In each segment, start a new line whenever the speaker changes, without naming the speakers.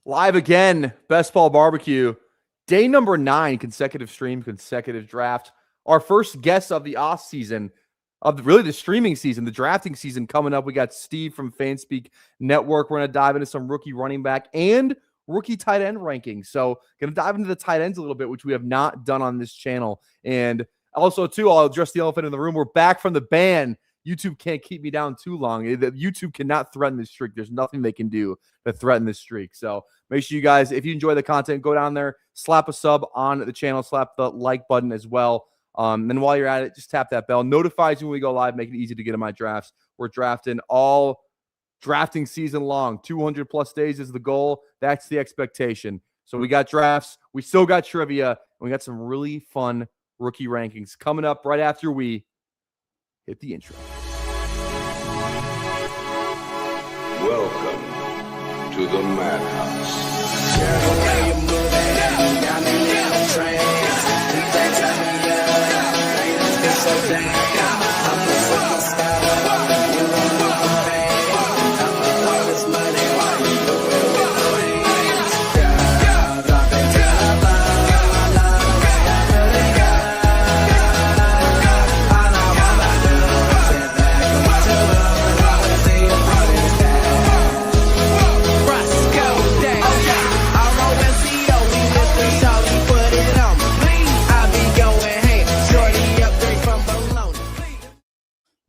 Live again, Best Ball Barbecue. Day number 9, consecutive stream, consecutive draft. Our first guest of the off season, really the streaming season, the drafting season coming up. We got Steve from Fanspeak Network. We're going to dive into some rookie running back and rookie tight end rankings. So going to dive into the tight ends a little bit, which we have not done on this channel. And also, too, I'll address the elephant in the room. We're back from the ban. YouTube can't keep me down too long. YouTube cannot threaten this streak. There's nothing they can do to threaten this streak. So make sure you guys, if you enjoy the content, go down there, slap a sub on the channel, slap the like button as well. Then while you're at it, just tap that bell. Notifies you when we go live, make it easy to get in my drafts. We're drafting all drafting season long. 200 plus days is the goal. That's the expectation. So we got drafts. We still got trivia. And we got some really fun rookie rankings coming up right after we hit the intro.
Welcome to the Madhouse.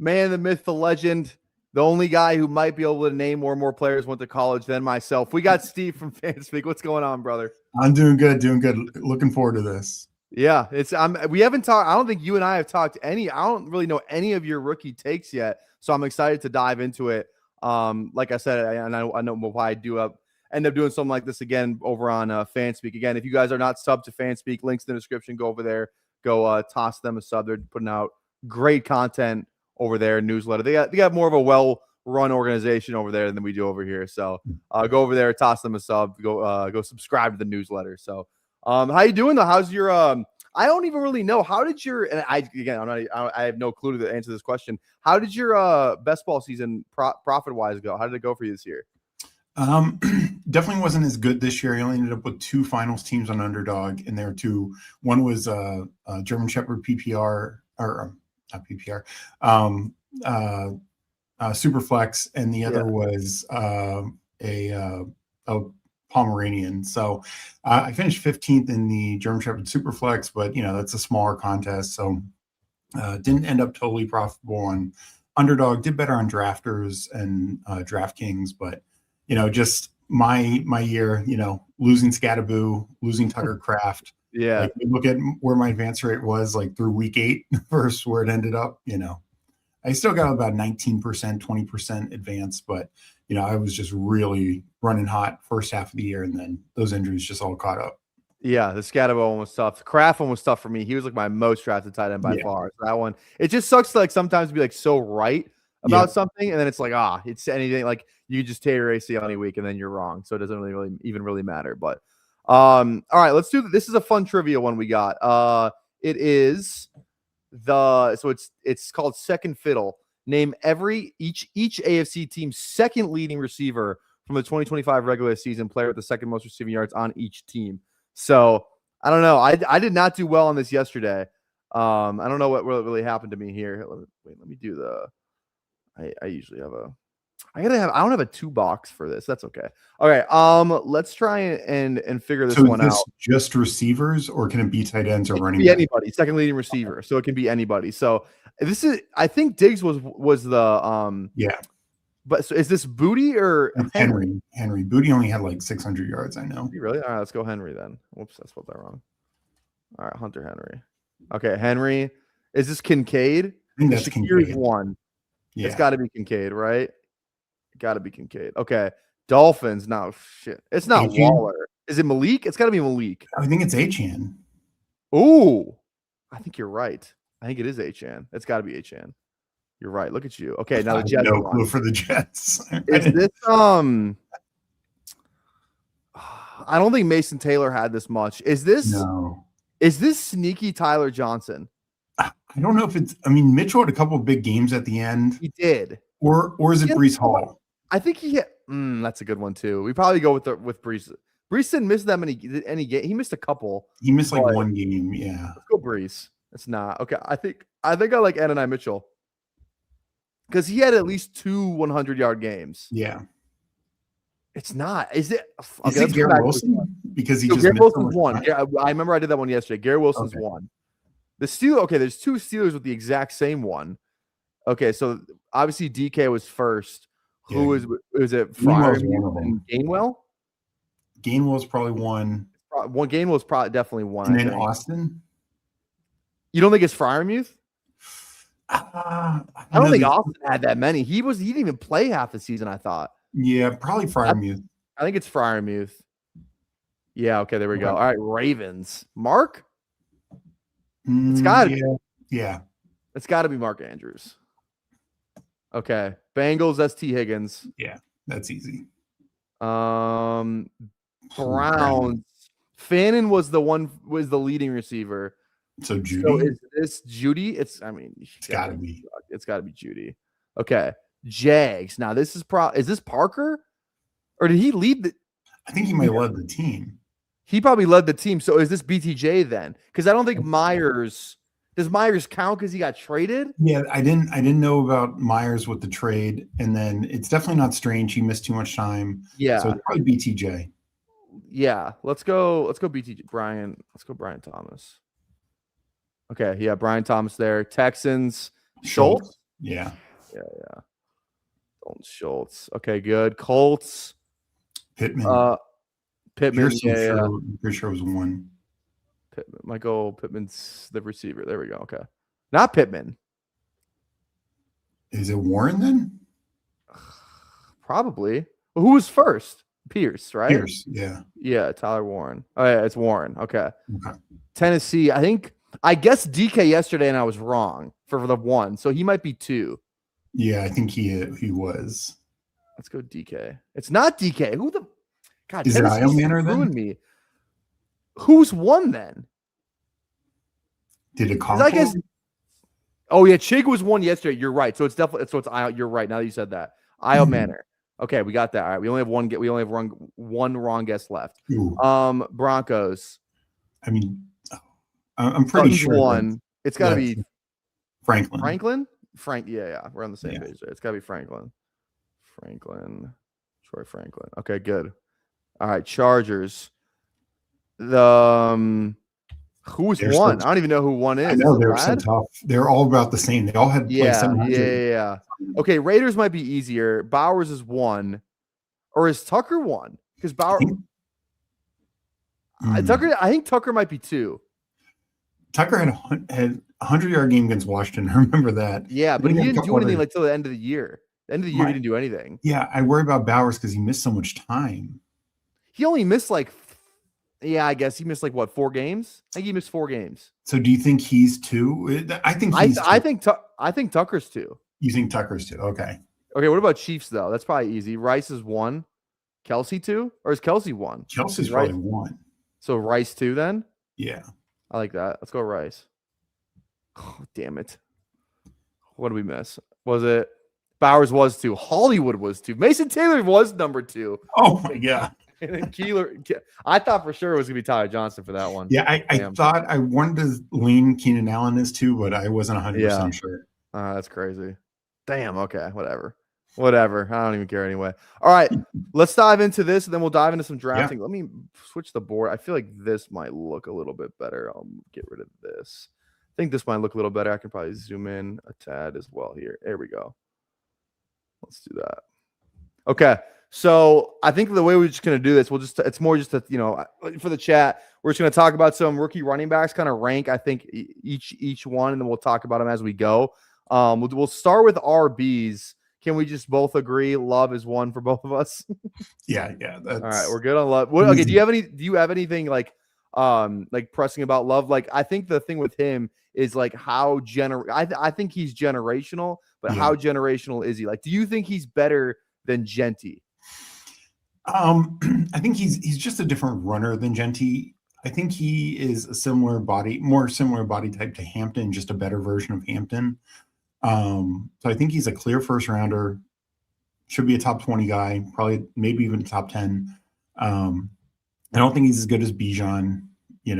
Man, the myth, the legend, the only guy who might be able to name more players went to college than myself. We got Steve from Fanspeak. What's going on, brother?
I'm doing good, Looking forward to this.
Yeah, we haven't talked. I don't think you and I have talked any. I don't really know any of your rookie takes yet, so I'm excited to dive into it. Like I said, I know why I end up doing something like this again over on Fanspeak. Again, if you guys are not subbed to Fanspeak, links in the description. Go over there. Go toss them a sub. They're putting out great content over there, newsletter. They got more of a well-run organization over there than we do over here. So go over there, toss them a sub, go subscribe to the newsletter. So how you doing though? How's your I don't even really know. How did your and I have no clue to answer this question. How did your best ball season profit-wise go? How did it go for you this year?
Definitely wasn't as good this year. I only ended up with 2 finals teams on Underdog, and there were 2. One was German Shepherd PPR or not PPR, Superflex, and the other was a Pomeranian. So I finished 15th in the German Shepherd Superflex, but that's a smaller contest, so didn't end up totally profitable on Underdog. Did better on Drafters and DraftKings, but just my year, losing Scattaboo, losing Tucker Craft.
Yeah.
Like, look at where my advance rate was like through week 8 versus where it ended up. I still got about 19%, 20% advance, but I was just really running hot first half of the year, and then those injuries just all caught up.
Yeah, the Scatabo one was tough. The Kraft one was tough for me. He was like my most drafted tight end by far. So that one, it just sucks to like sometimes be like so right about something, and then it's like it's anything, like you just tear your ACL any week and then you're wrong. So it doesn't really matter. But all right, let's do this. Is a fun trivia one we got. It is it's called Second Fiddle. Name each AFC team's second leading receiver from the 2025 regular season, player with the second most receiving yards on each team. So I don't know. I did not do well on this yesterday. I don't know what really happened to me here. Let me do the. I usually have I don't have a 2 box for this. That's okay. Okay. Let's try and figure this one out.
Just receivers, or can it be tight ends or running
back? Anybody. Second leading receiver. So it can be anybody. So this is, I think Diggs was the But so is this Booty or
Henry? Henry. Booty only had like 600 yards. I know.
Really? All right. Let's go Henry then. Whoops, I spelled that wrong. All right, Hunter Henry. Okay, Henry. Is this Kincaid?
I think that's Kincaid.
One.
Yeah.
It's got to be Kincaid, right? Got to be Kincaid. Okay. Dolphins. No, shit. It's not
Achane?
Waller. Is it Malik? It's got to be Malik.
I think it's Achane.
Ooh. I think you're right. I think it is Achane. It's got to be Achane. You're right. Look at you. Okay, now the Jets.
No clue for the Jets.
Is this I don't think Mason Taylor had this much. Is this sneaky Tyler Johnson?
I don't know if it's. I mean, Mitchell had a couple of big games at the end.
He did.
Or is it Breece Hall?
I think he hit. That's a good one too. We probably go with Breece. Brees didn't miss that many game. He missed a couple.
He missed like
but
one game. Yeah.
Let's go Brees. It's not okay. I think I like Adonai Mitchell because he had at least 2 100-yard games.
Yeah.
It's not. Is it?
Is it Garrett Wilson? Because he just
Garrett
missed so
Wilson's
much
one.
time?
I remember I did that one yesterday. Garrett Wilson's one. The Steelers. Okay, there's 2 Steelers with the exact same one. Okay, so obviously DK was first. Who was it? Fryer and Gainwell.
Gainwell's probably one.
Gainwell's probably definitely one.
And then Austin.
You don't think it's Fryermuth?
I
don't think Austin had that many. He didn't even play half the season, I thought.
Yeah, probably Fryermuth.
I think it's Fryermuth. Yeah, okay, there we go. All right, Ravens. Mark? It's got to be.
Yeah.
It's got to be Mark Andrews. Okay. Bengals, that's T. Higgins.
Yeah, that's easy.
Browns. Fannin was the leading receiver.
So Judy.
So is this Judy? It's
gotta be.
It's gotta be Judy. Okay. Jags. Now this is is this Parker? Or did he lead
I think he might have led the team.
He probably led the team. So is this BTJ then? Because I don't think Myers does Myers count because he got traded?
Yeah, I didn't know about Myers with the trade, and then it's definitely not Strange. He missed too much time.
Yeah,
so it's probably BTJ.
Yeah, let's go BTJ. Let's go Brian Thomas. Okay, yeah, Brian Thomas there. Texans, Schultz.
Yeah.
Schultz. Okay, good. Colts,
Pittman.
Pittman.
I'm pretty sure it was one.
Michael Pittman's the receiver. There we go. Okay. Not Pittman.
Is it Warren then?
Probably. Well, who was first? Pierce, right?
Pierce, yeah.
Yeah, Tyler Warren. Oh, yeah, it's Warren. Okay. Tennessee, I guess DK yesterday and I was wrong for the 1. So he might be 2.
Yeah, I think he was.
Let's go DK. It's not DK. Who the God?
Is it Io Manor then?
Me. Who's 1 then?
Did it come?
Oh yeah, Chig was 1 yesterday. You're right. So it's definitely it's Io. You're right. Now that you said that, Io Manor. Okay, we got that. All right, we only have one wrong guess left.
Ooh.
Broncos.
I mean, I'm pretty sure
1. It's got to be
Franklin.
Yeah, we're on the same page there. It's got to be Franklin. Troy Franklin. Okay, good. All right, Chargers. Who was 1? I don't even know who 1 is.
I know they're so tough. They're all about the same. They all had
like 700. Yeah. Okay, Raiders might be easier. Bowers is 1, or is Tucker 1? Because Bowers. Tucker. I think Tucker might be 2.
Tucker had a 100-yard game against Washington. I remember that.
Yeah, but he didn't do anything till the end of the year. The end of the year, he didn't do anything.
Yeah, I worry about Bowers because he missed so much time.
He only missed I guess he missed 4 games. I think he missed 4 games.
So do you think he's 2? I think he's 2.
I think Tucker's 2.
You think Tucker's 2? Okay.
Okay, what about Chiefs though? That's probably easy. Rice is 1. Kelsey 2? Or is Kelsey 1?
Kelsey's probably 1.
So Rice 2 then?
Yeah.
I like that. Let's go Rice. Oh, damn it. What did we miss? Was it Bowers was 2? Hollywood was 2. Mason Taylor was number 2.
Oh my God.
And then Keeler, I thought for sure it was gonna be Tyler Johnson for that one.
Yeah, I thought I wanted to lean Keenan Allen as 2, but I wasn't 100% sure.
That's crazy. Damn. Okay. Whatever. I don't even care anyway. All right, let's dive into this, and then we'll dive into some drafting. Yeah. Let me switch the board. I feel like this might look a little bit better. I'll get rid of this. I think this might look a little better. I can probably zoom in a tad as well here. There we go. Let's do that. Okay. So I think the way we're just going to do this, it's more just for the chat, we're just going to talk about some rookie running backs, kind of rank, I think each one, and then we'll talk about them as we go. We'll start with RBs. Can we just both agree Love is 1 for both of us?
Yeah.
All right. We're good on Love. Okay. Do you have anything like pressing about Love? I think the thing with him is how I think he's generational, but how generational is he? Do you think he's better than Genty?
I think he's just a different runner than Genty. I think he is more similar body type to Hampton, just a better version of Hampton. So I think he's a clear first rounder, should be a top 20 guy, probably maybe even top 10. I don't think he's as good as Bijan.
Yeah.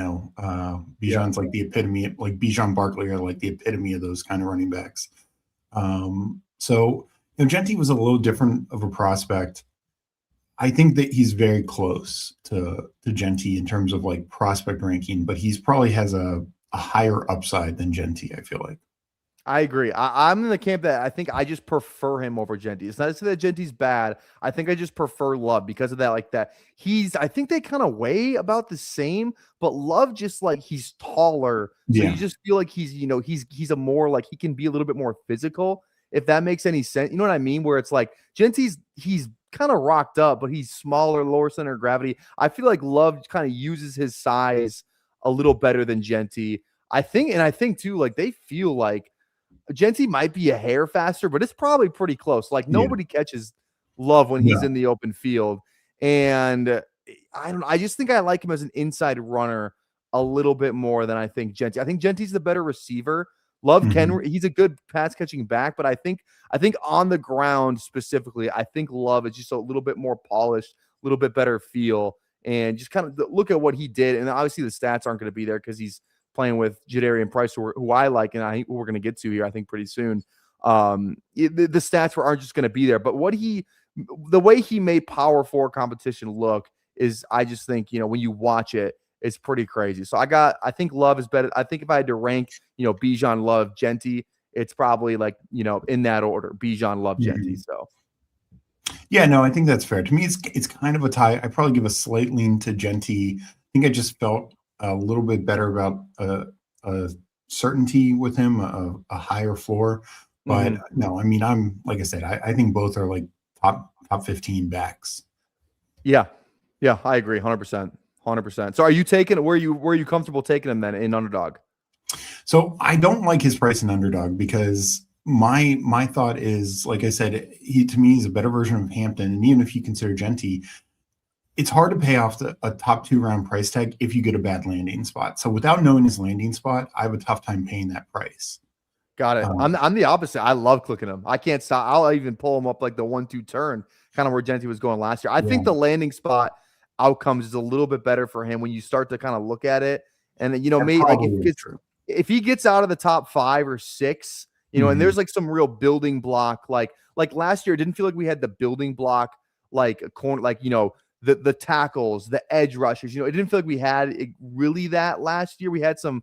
Bijan's like the epitome, like Bijan Barkley are like the epitome of those kind of running backs. So Genti was a little different of a prospect. I think that he's very close to Genti in terms of like prospect ranking, but he's probably has a higher upside than Genti, I feel like.
I agree. I'm in the camp that I think I just prefer him over Genti. It's not to say that Genti's bad. I think I just prefer Love because of that. Like that, I think they kind of weigh about the same, but Love just like he's taller, so
Yeah.
you just feel like he's a more like he can be a little bit more physical. If that makes any sense, you know what I mean? Where it's like he's kind of rocked up, but he's smaller, lower center of gravity. I feel like Love kind of uses his size a little better than Genti. I think too, like they feel like Genti might be a hair faster, but it's probably pretty close. Like
Yeah.
nobody catches Love when he's
Yeah.
in the open field. And I just think I like him as an inside runner a little bit more than I think Genti. I think Genti's the better receiver. Love
Mhm.
he's a good pass catching back, but I think on the ground specifically, I think Love is just a little bit more polished, a little bit better feel, and just kind of look at what he did. And obviously the stats aren't going to be there because he's playing with Jadarian Price, who I like, and I think we're going to get to here, I think, pretty soon. The stats aren't just going to be there, but the way he made power forward competition look is, I just think, when you watch it, it's pretty crazy. So I think Love is better. I think if I had to rank, Bijan, Love, Genti, it's probably like, in that order, Bijan, Love, Genti.
Mhm.
So
Yeah, no, I think that's fair. To me, it's kind of a tie. I probably give a slight lean to Genti. I think I just felt a little bit better about a certainty with him, a higher floor. But
mhm.
no, I mean, I'm like I said, I think both are like top 15 backs.
Yeah. Yeah, I agree. 100%. 100%. So are you taking, were you comfortable taking him then in underdog?
So I don't like his price in underdog because my thought is, like I said, he to me is a better version of Hampton. And even if you consider Genti, it's hard to pay off a top 2 round price tag if you get a bad landing spot. So without knowing his landing spot, I have a tough time paying that price.
Got it.
Um,
I'm the opposite. I love clicking him. I can't stop. I'll even pull him up like the 1-2 turn, kind of where Genti was going last year. I
yeah,
think the landing spot outcomes is a little bit better for him when you start to kind of look at it. And
that
maybe like
probably is true.
if he gets out of the top 5 or 6, and
Mhm.
there's like some real building block, like last year, it didn't feel like we had the building block, like a corner, like, the tackles, the edge rushers, it didn't feel like we had really that last year. We had some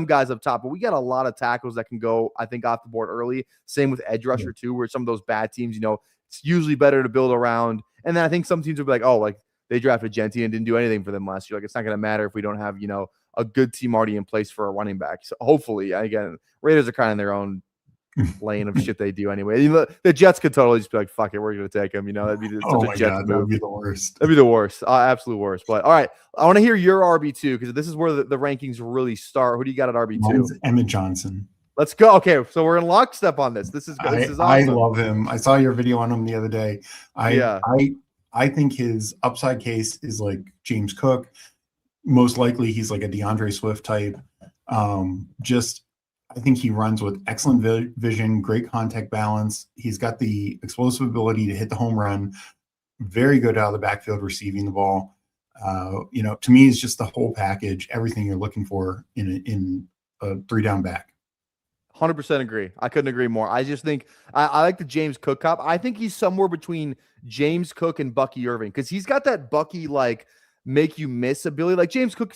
guys up top, but we got a lot of tackles that can go, I think, off the board early. Same with edge
Yeah.
rusher too, where some of those bad teams, it's usually better to build around. And then I think some teams will be like, oh, like they drafted Genti and didn't do anything for them last year. Like it's not going to matter if we don't have, a good team already in place for a running back. So hopefully, again, Raiders are kind of in their own lane of shit they do anyway. The Jets could totally just be like, fuck it, we're going to take him. That'd be
Oh
such a
my
Jets
God, that
move.
would be the worst.
That'd be the worst, absolute worst. But all right, I want to hear your RB2 because this is where the rankings really start. Who do you got at RB2?
Mine's Emmett Johnson.
Let's go. Okay, so we're in lockstep on this. This is awesome.
I love him. I saw your video on him the other day.
Yeah.
I think his upside case is like James Cook. Most likely he's like a DeAndre Swift type. I think he runs with excellent vision, great contact balance. He's got the explosive ability to hit the home run. Very good out of the backfield receiving the ball. To me, it's just the whole package, everything you're looking for in a 3-down back.
100% agree. I couldn't agree more. I just think I like the James Cook cop. I think he's somewhere between James Cook and Bucky Irving because he's got that Bucky like make you miss ability. Like James Cook,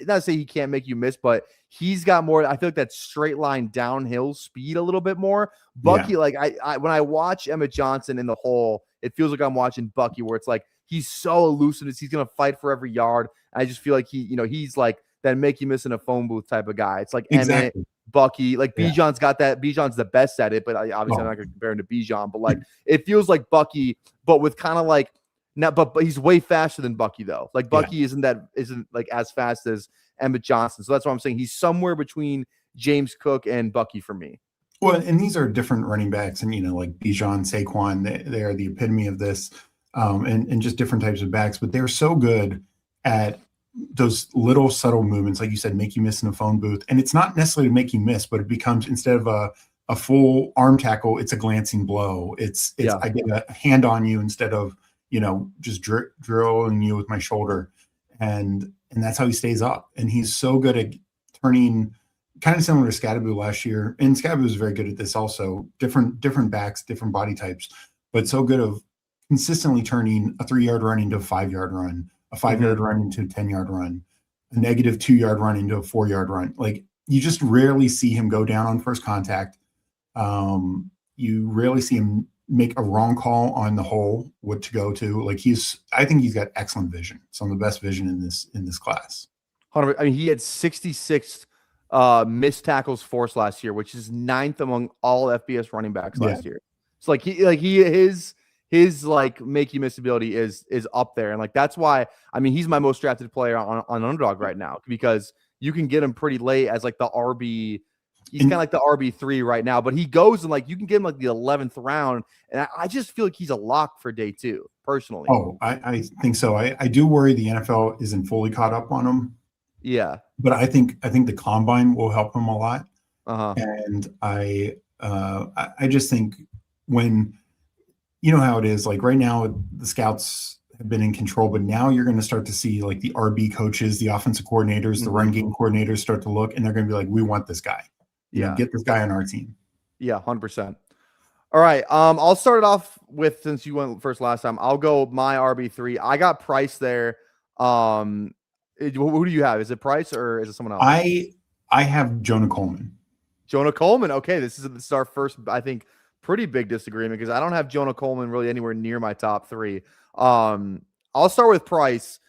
not to say he can't make you miss, but he's got more. I feel like that straight line downhill speed a little bit more. Bucky,
Yeah.
like I when I watch Emmett Johnson in the hole, it feels like I'm watching Bucky, where it's like he's so elusive. He's gonna fight for every yard. I just feel like he's like that make you miss in a phone booth type of guy. It's like Emmett.
Exactly.
Bucky, like
Yeah.
Bijan's got that. Bijan's the best at it, but obviously I'm not going to compare him to Bijan. But like, it feels like Bucky, but with kind of like not. But he's way faster than Bucky though. Like Bucky isn't like as fast as Emmett Johnson. So that's what I'm saying. He's somewhere between James Cook and Bucky for me.
Well, and these are different running backs, and like Bijan, Saquon, they are the epitome of this, and just different types of backs. But they're so good at those little subtle movements, like you said, make you miss in a phone booth. And it's not necessarily to make you miss, but it becomes, instead of a full arm tackle, it's a glancing blow. It's I get a hand on you instead of just drilling you with my shoulder. and that's how he stays up. And he's so good at turning, kind of similar to Scadaboo last year. And Scadaboo is very good at this also. Different backs, different body types, but so good of consistently turning a 3-yard run into a 5-yard run, a 5-yard run into a 10-yard run, a negative 2-yard run into a 4-yard run. Like, you just rarely see him go down on first contact. You rarely see him make a wrong call on the hole, what to go to. Like, I think he's got excellent vision. Some of the best vision in this class.
I mean, he had 66 missed tackles forced last year, which is 9th among all FBS running backs last year. So like his like make you miss ability is up there. And like, that's why, I mean, he's my most drafted player on Underdog right now, because you can get him pretty late as like the RB. He's kind of like the RB3 right now, but he goes and like, you can get him like the 11th round. And I just feel like he's a lock for day 2 personally.
Oh, I think so. I do worry the NFL isn't fully caught up on him.
Yeah.
But I think the combine will help him a lot. And I just think, when you know how it is, like right now the scouts have been in control, but now you're going to start to see like the RB coaches, the offensive coordinators, the run game coordinators start to look, and they're going to be like, we want this guy. You know, get this guy on our team. Yeah,
100%. All right. I'll start it off with, since you went first last time, I'll go my RB3. I got Price there. Who do you have? Is it Price or is it someone else?
I have Jonah Coleman.
Jonah Coleman. Okay. This is our first, I think, pretty big disagreement, because I don't have Jonah Coleman really anywhere near my top 3. I'll start with Price.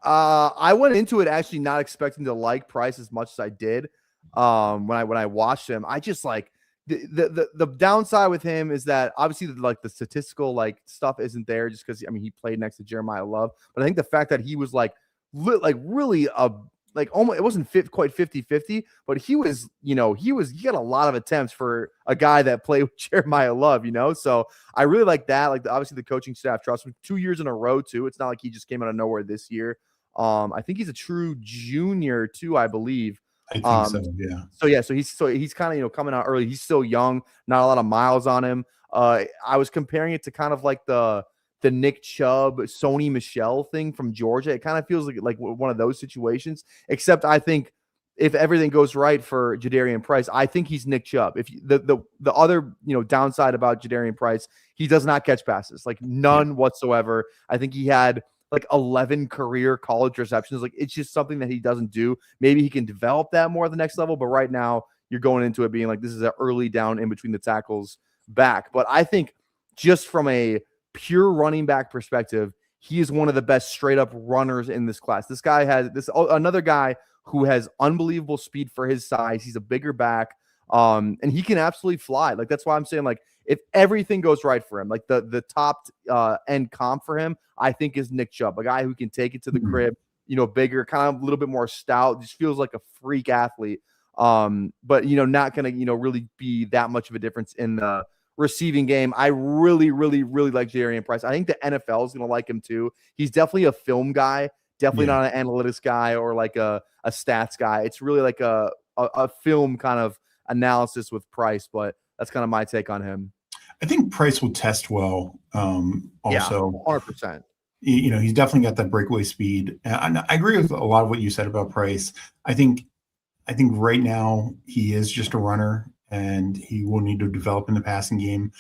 I went into it actually not expecting to like Price as much as I did. When I watched him, I just like the downside with him is that obviously the statistical like stuff isn't there, just because, I mean, he played next to Jeremiah Love, but I think the fact that he was like really almost, it wasn't quite 50-50, but he was, he got a lot of attempts for a guy that played with Jeremiah Love, so I really like that. Like, obviously the coaching staff trusts him 2 years in a row too. It's not like he just came out of nowhere this year. I think he's a true junior too, I believe.
I think so, yeah.
So he's kind of, coming out early. He's still young, not a lot of miles on him. I was comparing it to kind of like the Nick Chubb, Sony Michel thing from Georgia. It kind of feels like one of those situations, except I think if everything goes right for Jadarian Price, I think he's Nick Chubb. If the other, downside about Jadarian Price, he does not catch passes, like none whatsoever. I think he had like 11 career college receptions. Like, it's just something that he doesn't do. Maybe he can develop that more at the next level, but right now you're going into it being like, this is an early down in between the tackles back. But I think just from a pure running back perspective, he is one of the best straight up runners in this class. This guy has another guy who has unbelievable speed for his size. He's a bigger back. And he can absolutely fly. Like, that's why I'm saying, like, if everything goes right for him, like the top end comp for him, I think is Nick Chubb, a guy who can take it to the crib, bigger, kind of a little bit more stout, just feels like a freak athlete. But, not going to, really be that much of a difference in the receiving game. I really, really, really like Jadarian Price. I think the NFL is going to like him too. He's definitely a film guy, definitely not an analytics guy or like a stats guy. It's really like a film kind of analysis with Price, but that's kind of my take on him.
I think Price will test well. Also,
100%.
He's definitely got that breakaway speed. And I agree with a lot of what you said about Price. I think right now he is just a runner, and he will need to develop in the passing game.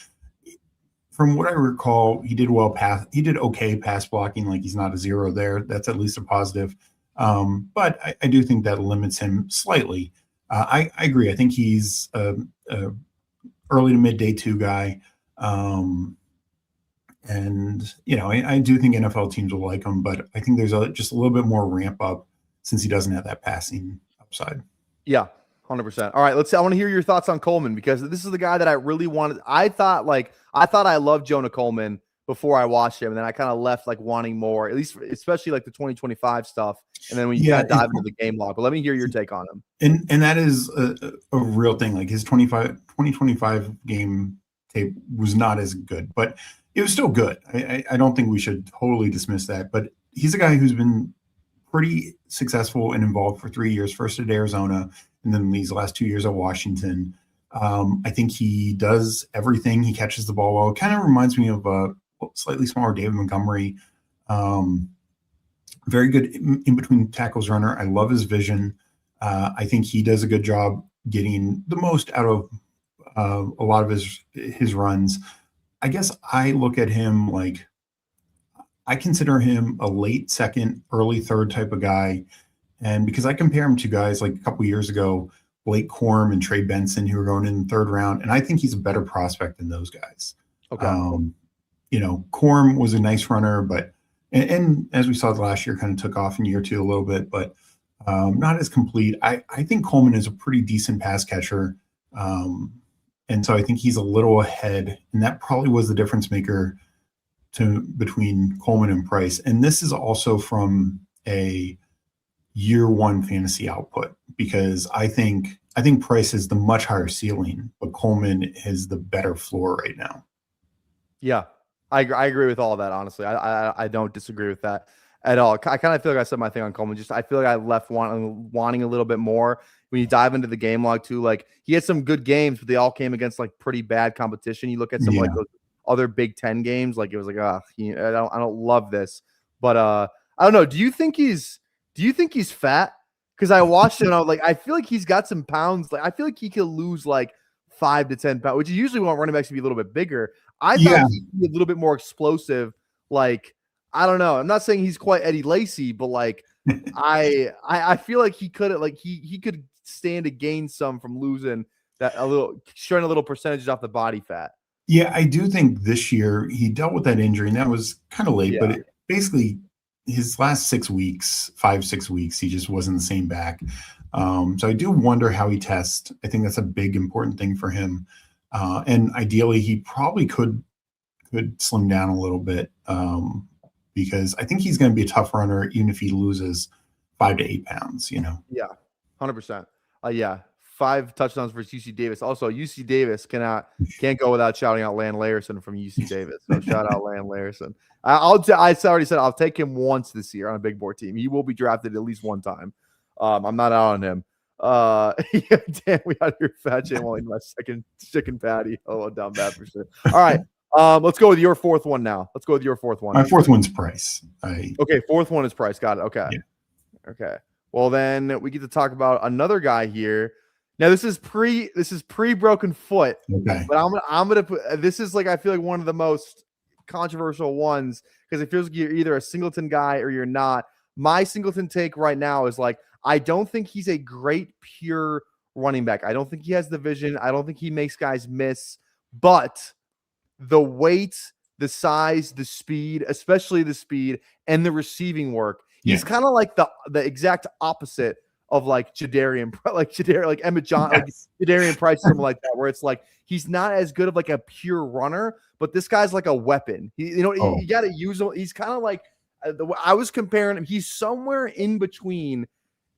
From what I recall, he did okay pass blocking. Like, he's not a 0 there. That's at least a positive. But I do think that limits him slightly. I agree. I think he's a early to mid day 2 guy. And, I do think NFL teams will like him, but I think there's just a little bit more ramp up since he doesn't have that passing upside.
Yeah, 100%. All right, I want to hear your thoughts on Coleman, because this is the guy that I really wanted. I thought I loved Jonah Coleman before I watched him, and then I kind of left like wanting more, at least, especially like the 2025 stuff. And then when you kind of dive into the game log, but let me hear your take on him.
And that is a real thing. Like, his 2025 game tape was not as good, but it was still good. I don't think we should totally dismiss that, but he's a guy who's been pretty successful and involved for 3 years, first at Arizona, and then these last 2 years at Washington. I think he does everything. He catches the ball well. It kind of reminds me of a slightly smaller David Montgomery. Very good in between tackles runner. I love his vision. I think he does a good job getting the most out of a lot of his runs. I guess I look at him like I consider him a late second, early third type of guy. And because I compare him to guys like a couple years ago, Blake Corum and Trey Benson, who are going in the third round, and I think he's a better prospect than those guys.
Okay.
Corum was a nice runner, but and as we saw last year, kind of took off in year two a little bit, but not as complete. I think Coleman is a pretty decent pass catcher. And so I think he's a little ahead, and that probably was the difference maker between Coleman and Price. And this is also from a year one fantasy output, because I think Price is the much higher ceiling, but Coleman is the better floor right now.
Yeah, I agree with all of that. Honestly, I don't disagree with that at all. I kind of feel like I said my thing on Coleman. Just I feel like I left wanting a little bit more when you dive into the game log too. Like he had some good games, but they all came against like pretty bad competition. You look at some like those other Big Ten games, like it was like, I don't love this, but I don't know. Do you think he's fat? Because I watched it and I was like, I feel like he's got some pounds. Like I feel like he could lose like 5 to 10 pounds, which you usually want running backs to be a little bit bigger. I thought he'd be a little bit more explosive. Like, I don't know. I'm not saying he's quite Eddie Lacy, but like I feel like he could he could stand to gain some from losing that showing a little percentage off the body fat.
Yeah, I do think this year he dealt with that injury, and that was kind of late, but basically his last 6 weeks, 5-6 weeks, he just wasn't the same back. So I do wonder how he tests. I think that's a big important thing for him. And ideally he probably could slim down a little bit, because I think he's going to be a tough runner, even if he loses 5 to 8 pounds, Yeah,
100%. 5 touchdowns versus UC Davis. Also, UC Davis can't go without shouting out Lan Larison from UC Davis. So shout out Lan Larison. I already said I'll take him once this year on a big board team. He will be drafted at least one time. I'm not out on him. Damn, we had your fat jam while my second chicken patty. Oh, down bad for sure. All right. Let's go with your fourth one now. My
fourth one's Price.
Okay, fourth one is Price. Got it. Okay. Yeah. Okay. Well, then we get to talk about another guy here. Now this is pre broken foot.
Okay.
But I'm gonna put this is like I feel like one of the most controversial ones because it feels like you're either a Singleton guy or you're not. My Singleton take right now is like I don't think he's a great pure running back. I don't think he has the vision. I don't think he makes guys miss. But the weight, the size, the speed, especially the speed and the receiving work, he's kind of like the exact opposite of like Jadarian, like Emmett John, like Jadarian Price, something like that, where it's like he's not as good of like a pure runner, but this guy's like a weapon. You got to use him. He's kind of like I was comparing him. He's somewhere in between,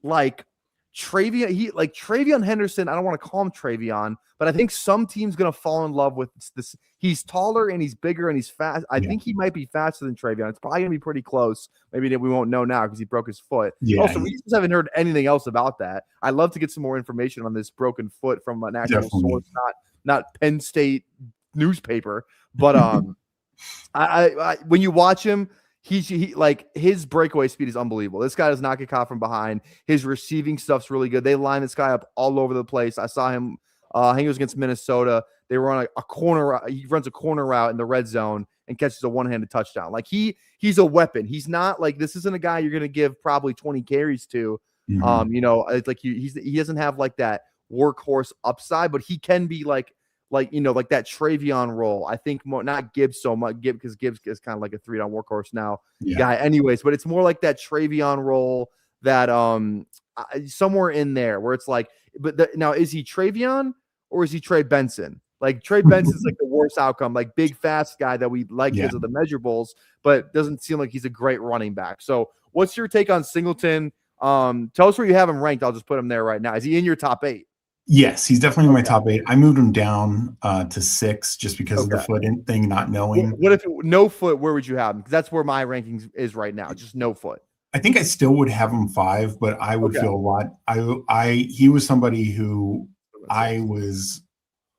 like Travion Henderson. I don't want to call him Travion, but I think some team's gonna fall in love with this. He's taller and he's bigger and he's fast. I think he might be faster than Travion. It's probably gonna be pretty close. Maybe we won't know now because he broke his foot. Yeah, also, we just haven't heard anything else about that. I'd love to get some more information on this broken foot from an actual source, not Penn State newspaper. But I when you watch him. He like his breakaway speed is unbelievable. This guy does not get caught from behind. His receiving stuff's really good. They line this guy up all over the place. I saw him. I think it was against Minnesota. They were on a corner. He runs a corner route in the red zone and catches a one-handed touchdown. Like he's a weapon. He's not like this isn't a guy you're going to give probably 20 carries to. Mm-hmm. It's like he doesn't have like that workhorse upside, but he can be like that Travion role. I think more not Gibbs so much. Because Gibbs is kind of like a 3-down workhorse now guy anyways, but it's more like that Travion role that somewhere in there where it's like, now is he Travion or is he Trey Benson? Like Trey Benson's like the worst outcome, like big fast guy that we like because of the measurables, but doesn't seem like he's a great running back. So what's your take on Singleton? Tell us where you have him ranked. I'll just put him there right now. Is he in your top 8?
Yes, he's definitely in my top 8. I moved him down to 6 just because of the foot thing, not knowing.
What if no foot? Where would you have him? Because that's where my rankings is right now. Just no foot.
I think I still would have him 5, but I would feel a lot. He was somebody who I was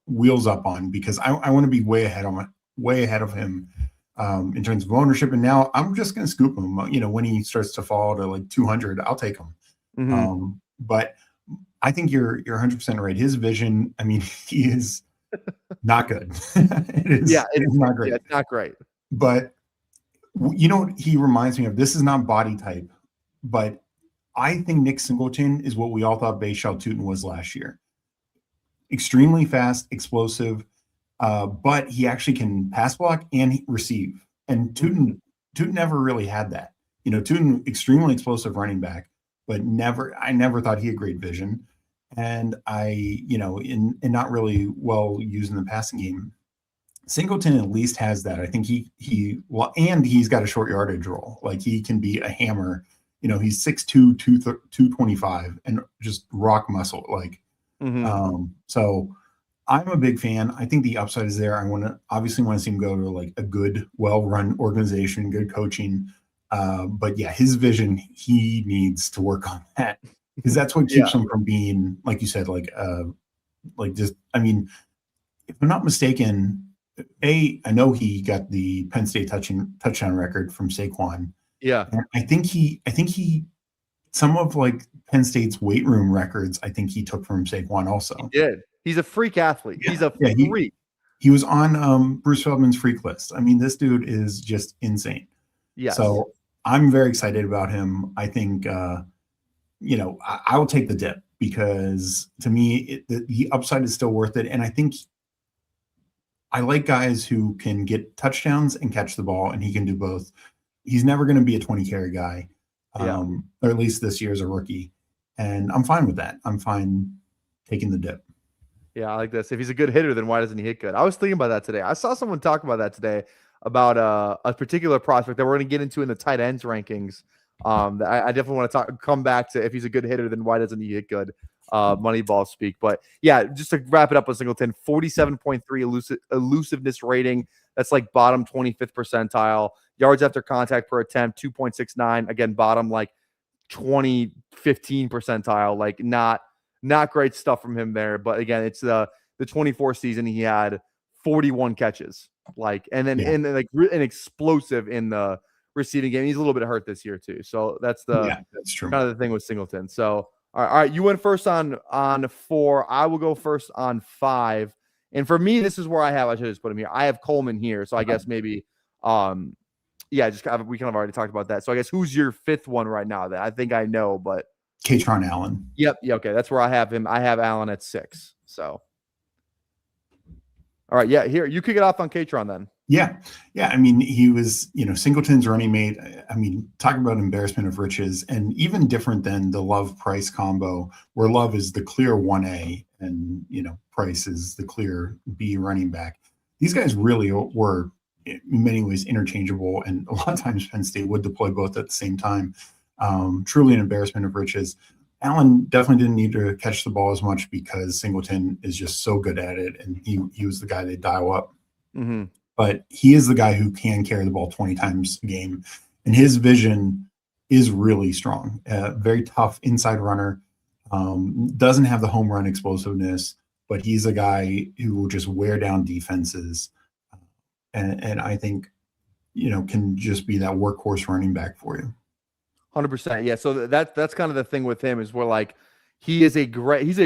wheels up on because I want to be way ahead of him in terms of ownership. And now I'm just going to scoop him. When he starts to fall to like 200, I'll take him. But I think you're 100% right. His vision, I mean, he is not good. It is not great.
Yeah, it's not great.
But what he reminds me of? This is not body type, but I think Nick Singleton is what we all thought Shoup was last year. Extremely fast, explosive, but he actually can pass block and receive. And Tootin never really had that. Tootin, extremely explosive running back, but I never thought he had great vision. And and not really well used in the passing game. Singleton at least has that. I think and he's got a short yardage role. Like he can be a hammer. He's 6'2", 225 and just rock muscle. Like, so I'm a big fan. I think the upside is there. I obviously want to see him go to like a good, well-run organization, good coaching. But yeah, his vision, he needs to work on that because that's what keeps him from being, like you said, like just, I mean, if I'm not mistaken, I know he got the Penn State touchdown record from Saquon.
Yeah.
And I think he some of like Penn State's weight room records, I think he took from Saquon also.
He did. He's a freak athlete.
Yeah.
He's a freak.
He was on Bruce Feldman's freak list. I mean, this dude is just insane.
Yes.
So I'm very excited about him. I think, I will take the dip because to me, the upside is still worth it. And I think I like guys who can get touchdowns and catch the ball, and he can do both. He's never going to be a 20 carry guy, or at least this year as a rookie. And I'm fine with that. I'm fine taking the dip.
Yeah, I like this. If he's a good hitter, then why doesn't he hit good? I was thinking about that today. I saw someone talk about that today about a particular prospect that we're going to get into in the tight ends rankings. I definitely want to come back to if he's a good hitter, then why doesn't he hit good? Moneyball speak. But yeah, just to wrap it up with Singleton, 47.3 elusiveness rating. That's like bottom 25th percentile. Yards after contact per attempt, 2.69. Again, bottom like 15 percentile. Like not great stuff from him there. But again, it's the 24 season he had 41 catches. Like and then an explosive in the receiving game. He's a little bit hurt this year too. So that's true. Kind of the thing with Singleton. So all right, you went first on 4. I will go first on 5. And for me, this is where I should just put him here. I have Coleman here, so I guess maybe we kind of already talked about that. So I guess who's your 5th one right now that I think I know, but
Katron Allen.
Yep. Yeah, okay. That's where I have him. I have Allen at 6. So all right, yeah, here you kick it off on Katron then.
Yeah. I mean, he was, Singleton's running mate. I mean, talk about embarrassment of riches, and even different than the Love Price combo, where Love is the clear 1A and Price is the clear B running back. These guys really were in many ways interchangeable, and a lot of times Penn State would deploy both at the same time. Truly an embarrassment of riches. Allen definitely didn't need to catch the ball as much because Singleton is just so good at it, and he was the guy they dial up.
Mm-hmm.
But he is the guy who can carry the ball 20 times a game, and his vision is really strong. Very tough inside runner. Doesn't have the home run explosiveness, but he's a guy who will just wear down defenses, and I think can just be that workhorse running back for you.
100%. Yeah. So that's kind of the thing with him is we're like, he's a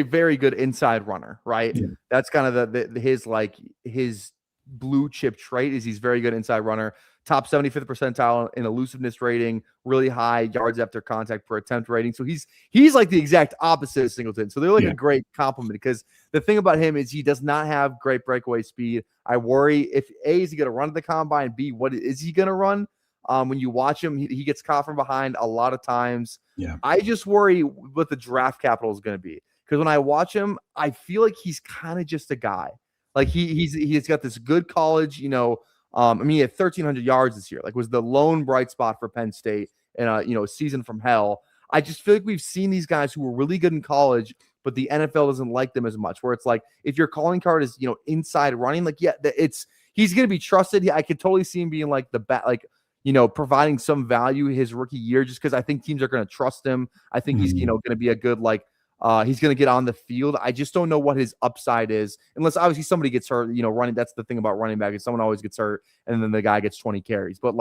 very good inside runner, right? Yeah. That's kind of his blue chip trait is he's very good inside runner, top 75th percentile in elusiveness rating, really high yards after contact per attempt rating. So he's like the exact opposite of Singleton. So they're like a great compliment because the thing about him is he does not have great breakaway speed. I worry if A, is he going to run at the combine? B, what is he going to run? When you watch him, he gets caught from behind a lot of times. Yeah. I just worry what the draft capital is going to be because when I watch him, I feel like he's kind of just a guy. Like he's got this good college, he had 1,300 yards this year. Like was the lone bright spot for Penn State in a season from hell. I just feel like we've seen these guys who were really good in college, but the NFL doesn't like them as much. Where it's like if your calling card is inside running, like he's going to be trusted. I could totally see him being like the bat, like providing some value his rookie year, just because I think teams are going to trust him. I think he's going to be a good He's going to get on the field. I just don't know what his upside is, unless obviously somebody gets hurt. Running. That's the thing about running back is someone always gets hurt, and then the guy gets 20 carries. But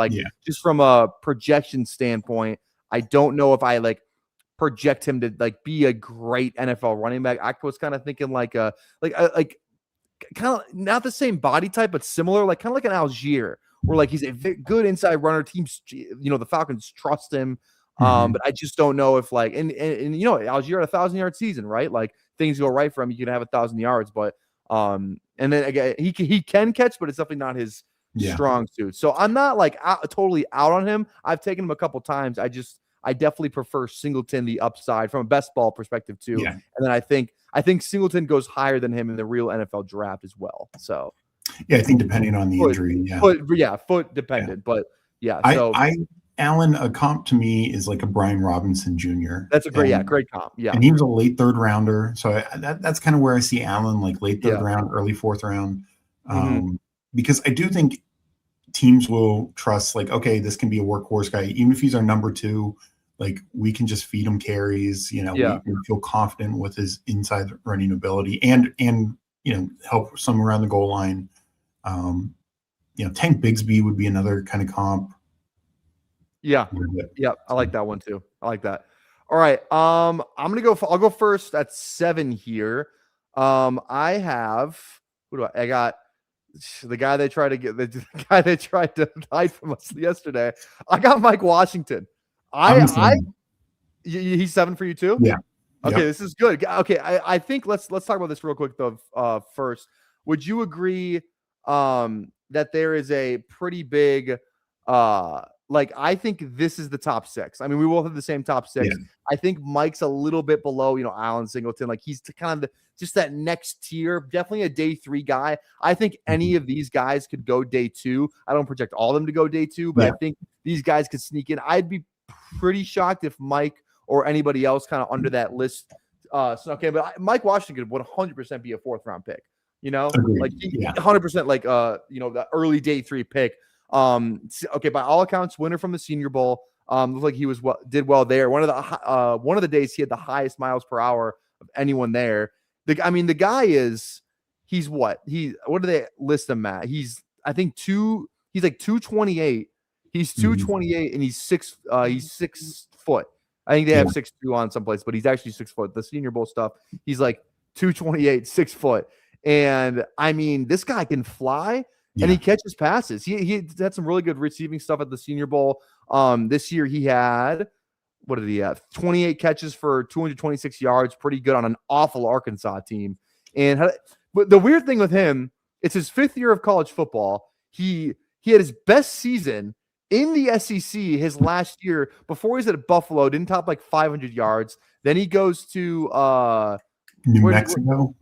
just from a projection standpoint, I don't know if I project him to be a great NFL running back. I was kind of thinking kind of not the same body type, but similar, kind of like an Algier, where he's a good inside runner. Teams, the Falcons trust him. But I just don't know if and Algier had a 1,000-yard season, right? Things go right for him, you can have 1,000 yards, but and then again he can catch, but it's definitely not his strong suit. So I'm not totally out on him. I've taken him a couple times. I definitely prefer Singleton the upside from a best ball perspective too.
Yeah.
And then I think Singleton goes higher than him in the real NFL draft as well. So
I think depending on the injury,
foot dependent, but
Allen, a comp to me is like a Brian Robinson Jr.
That's a great comp. Yeah.
And he was a late third rounder. So that's kind of where I see Allen, late third round, early fourth round. Because I do think teams will trust, okay, this can be a workhorse guy. Even if he's our number 2, we can just feed him carries. We feel confident with his inside running ability and help some around the goal line. Tank Bigsby would be another kind of comp.
Yeah. I like that one too. I like that. All right. I'll go first at 7 here. I got the guy they tried to hide from us yesterday. I got Mike Washington. He's 7 for you too?
Yeah.
Okay, this is good. Okay, I think let's talk about this real quick though. First, would you agree that there is a pretty big I think this is the top 6. I mean, we both have the same top 6. Yeah. I think Mike's a little bit below, Allen Singleton. He's kind of just that next tier. Definitely a day 3 guy. I think any of these guys could go day 2. I don't project all of them to go day 2, but I think these guys could sneak in. I'd be pretty shocked if Mike or anybody else kind of under that list. But Mike Washington would 100% be a 4th round pick. 100% the early day 3 pick. By all accounts, winner from the Senior Bowl. Looked like he did well there. One of the days he had the highest miles per hour of anyone there. The guy he's what do they list him at? He's 228. He's 228 and he's 6 foot. I think they have 6'2" on someplace, but he's actually 6 foot. The Senior Bowl stuff, he's 228, 6 foot. And this guy can fly. And he catches passes. He had some really good receiving stuff at the Senior Bowl. This year he had, what did he have? 28 catches for 226 yards. Pretty good on an awful Arkansas team. But the weird thing with him, it's his 5th year of college football. He had his best season in the SEC his last year. Before he was at Buffalo, didn't top 500 yards. Then he goes to
New Mexico.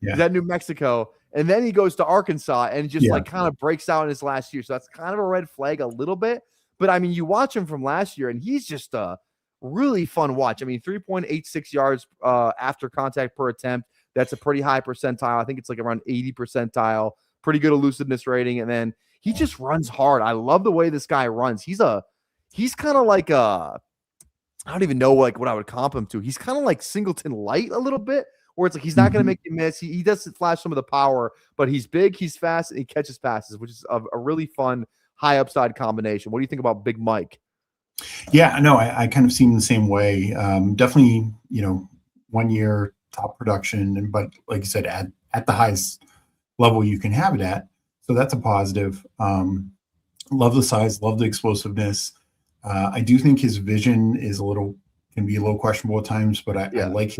Yeah. He's at New Mexico. And then he goes to Arkansas and just kind of breaks out in his last year. So that's kind of a red flag a little bit. But you watch him from last year and he's just a really fun watch. 3.86 yards after contact per attempt. That's a pretty high percentile. I think it's around 80 percentile. Pretty good elusiveness rating. And then he just runs hard. I love the way this guy runs. He's kind of I don't even know what I would comp him to. He's kind of like Singleton light a little bit. Where it's he's not going to make you miss. He doesn't flash some of the power, but he's big, he's fast, and he catches passes, which is a really fun high upside combination. What do you think about Big Mike?
Yeah, no, I kind of see him the same way. Definitely, 1 year top production, but like you said, at the highest level you can have it at. So that's a positive. Love the size, love the explosiveness. I do think his vision can be a little questionable at times, but I like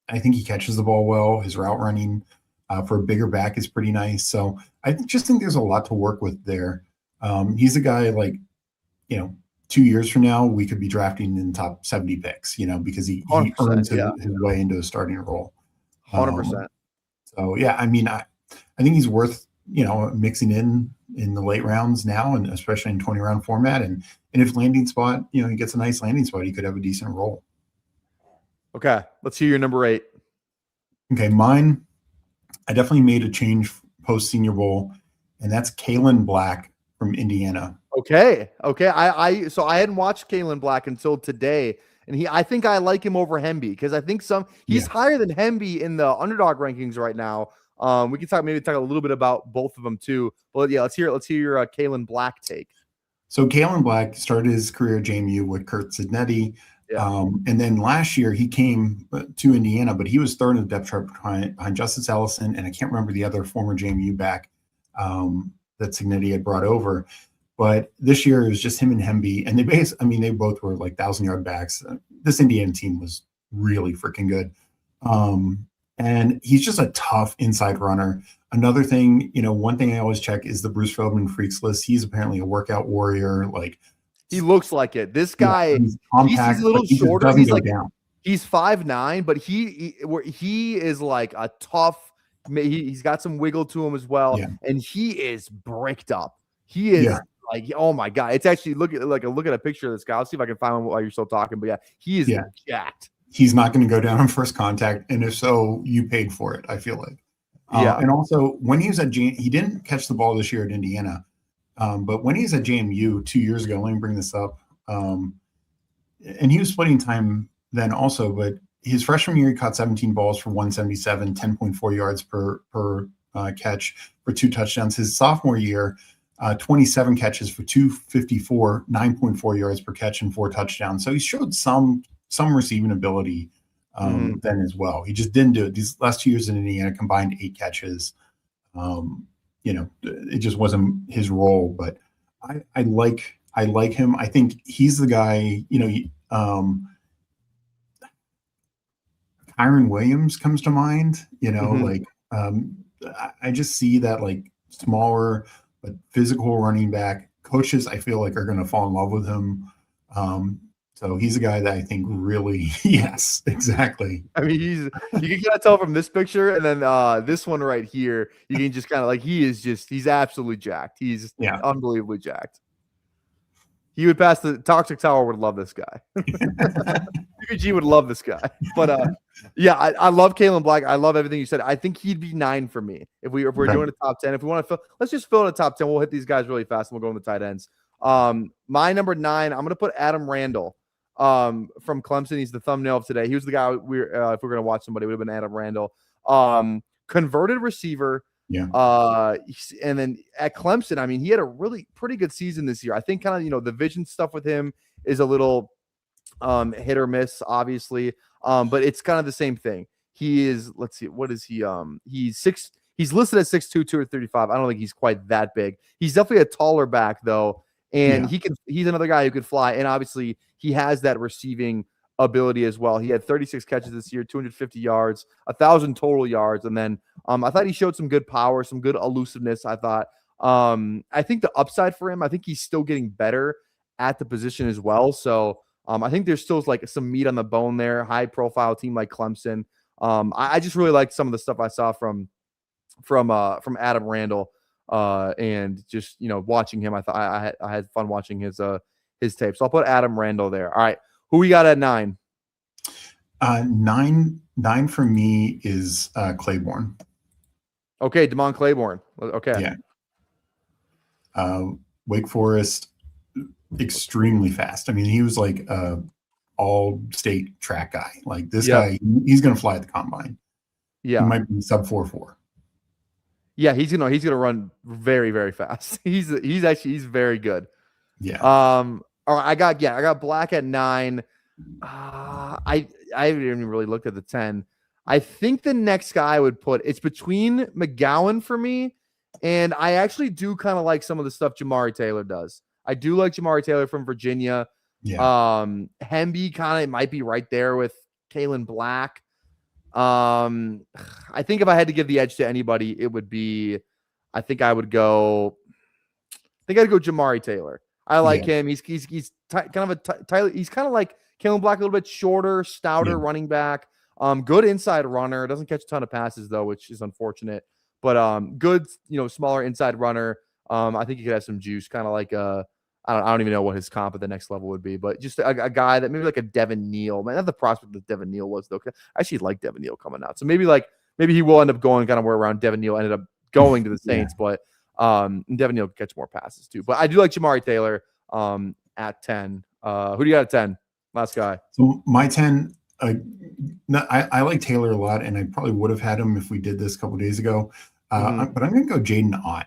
I think he catches the ball well. His route running for a bigger back is pretty nice. So I just think there's a lot to work with there. He's a guy 2 years from now, we could be drafting in the top 70 picks, because he earns his way into a starting role.
100%.
So, I think he's worth, mixing in the late rounds now, and especially in 20-round format. And if landing spot, he gets a nice landing spot, he could have a decent role.
Okay, let's hear your number 8.
Okay, mine, I definitely made a change post Senior Bowl, and that's Kalen Black from Indiana.
Okay. I hadn't watched Kalen Black until today, And I think I like him over Hemby because I think he's higher than Hemby in the underdog rankings right now. We can talk a little bit about both of them too. But yeah, let's hear your Kalen Black take.
So Kalen Black started his career at JMU with Kurt Sidnetti.
Yeah.
And then last year he came to Indiana, but he was third in the depth chart behind Justice Ellison, and I can't remember the other former JMU back that Signetti had brought over. But this year it was just him and Hemby, and they both were like 1,000-yard backs. This Indiana team was really freaking good. And he's just a tough inside runner. Another thing, one thing I always check is the Bruce Feldman freaks list. He's apparently a workout warrior. Like,
he looks like it. This guy,
he's compact,
he's a little shorter.
He's like down.
He's 5'9", but he is like a tough. He's got some wiggle to him as well, and he is bricked up. He is like, oh my god! It's actually look at a picture of this guy. I'll see if I can find one while you're still talking. But he is jacked.
He's not going to go down on first contact, and if so, you paid for it. I feel like. And also when he was at he didn't catch the ball this year at Indiana, but when he was at JMU 2 years ago, let me bring this up. And he was splitting time then also, but his freshman year he caught 17 balls for 177, 10.4 yards per catch for 2 touchdowns. His sophomore year, 27 catches for 254, 9.4 yards per catch and 4 touchdowns. So he showed some receiving ability then as well. He just didn't do it. These last 2 years in Indiana combined 8 catches. It just wasn't his role, but I like him. I think he's the guy, Kyron Williams comes to mind, I just see that like smaller but physical running back. Coaches, I feel like, are going to fall in love with him. So he's a guy that I think really, yes, exactly.
I mean, you can kind of tell from this picture, and then this one right here, you can just kind of like, he's absolutely jacked. He's unbelievably jacked. He would pass the Toxic Tower would love this guy. UG would love this guy. But I love Kalen Black. I love everything you said. I think he'd be 9 for me if we're doing a top 10. If we want to let's just fill in a top 10. We'll hit these guys really fast and we'll go in the tight ends. My number 9, I'm gonna put Adam Randall from Clemson. He's the thumbnail of today. He was the guy if we're gonna watch somebody, it would have been Adam Randall. Converted receiver.
Yeah.
And then at Clemson, I mean, he had a really pretty good season this year. I think kind of, the vision stuff with him is a little hit or miss, obviously. But it's kind of the same thing. He is, let's see, what is he? He's listed at 6'2", 235. I don't think he's quite that big. He's definitely a taller back though. And he's another guy who could fly. And obviously he has that receiving ability as well. He had 36 catches this year, 250 yards, 1,000 total yards. And then I thought he showed some good power, some good elusiveness. I thought, I think the upside for him, I think he's still getting better at the position as well. So I think there's still like some meat on the bone there, high profile team like Clemson. I just really liked some of the stuff I saw from Adam Randall and just, watching him. I thought I had fun watching his tape. So I'll put Adam Randall there. All right. Who we got at 9?
9 for me is Claiborne.
Okay, Damon Claiborne. Okay.
Yeah. Wake Forest, extremely fast. I mean, he was like all-state track guy. Like this guy, he's going to fly at the combine. Yeah, he might be sub 4.4.
Yeah, he's gonna run very, very fast. He's very good.
Yeah.
All right, I got Black at 9. I haven't even really looked at the 10. I think the next guy I would put, it's between McGowan for me, and I actually do kind of like some of the stuff Jamari Taylor does. I do like Jamari Taylor from Virginia.
Yeah.
Hemby kind of might be right there with Kalen Black. I think if I had to give the edge to anybody, it would be, I'd go Jamari Taylor. I like him. He's kind of he's kind of like Kalen Black, a little bit shorter, stouter running back. Good inside runner. Doesn't catch a ton of passes though, which is unfortunate. But good, smaller inside runner. I think he could have some juice, kind of like I don't even know what his comp at the next level would be, but just a guy that maybe like a Devin Neal. Man, not the prospect that Devin Neal was though. I actually like Devin Neal coming out, so maybe he will end up going kind of where around Devin Neal ended up going to the Saints, but Devin Neal can catch more passes too. But I do like Jamari Taylor at 10. Who do you got at 10? Last guy.
So my 10, I like Taylor a lot, and I probably would have had him if we did this a couple days ago. But I'm going to go Jaden Ott.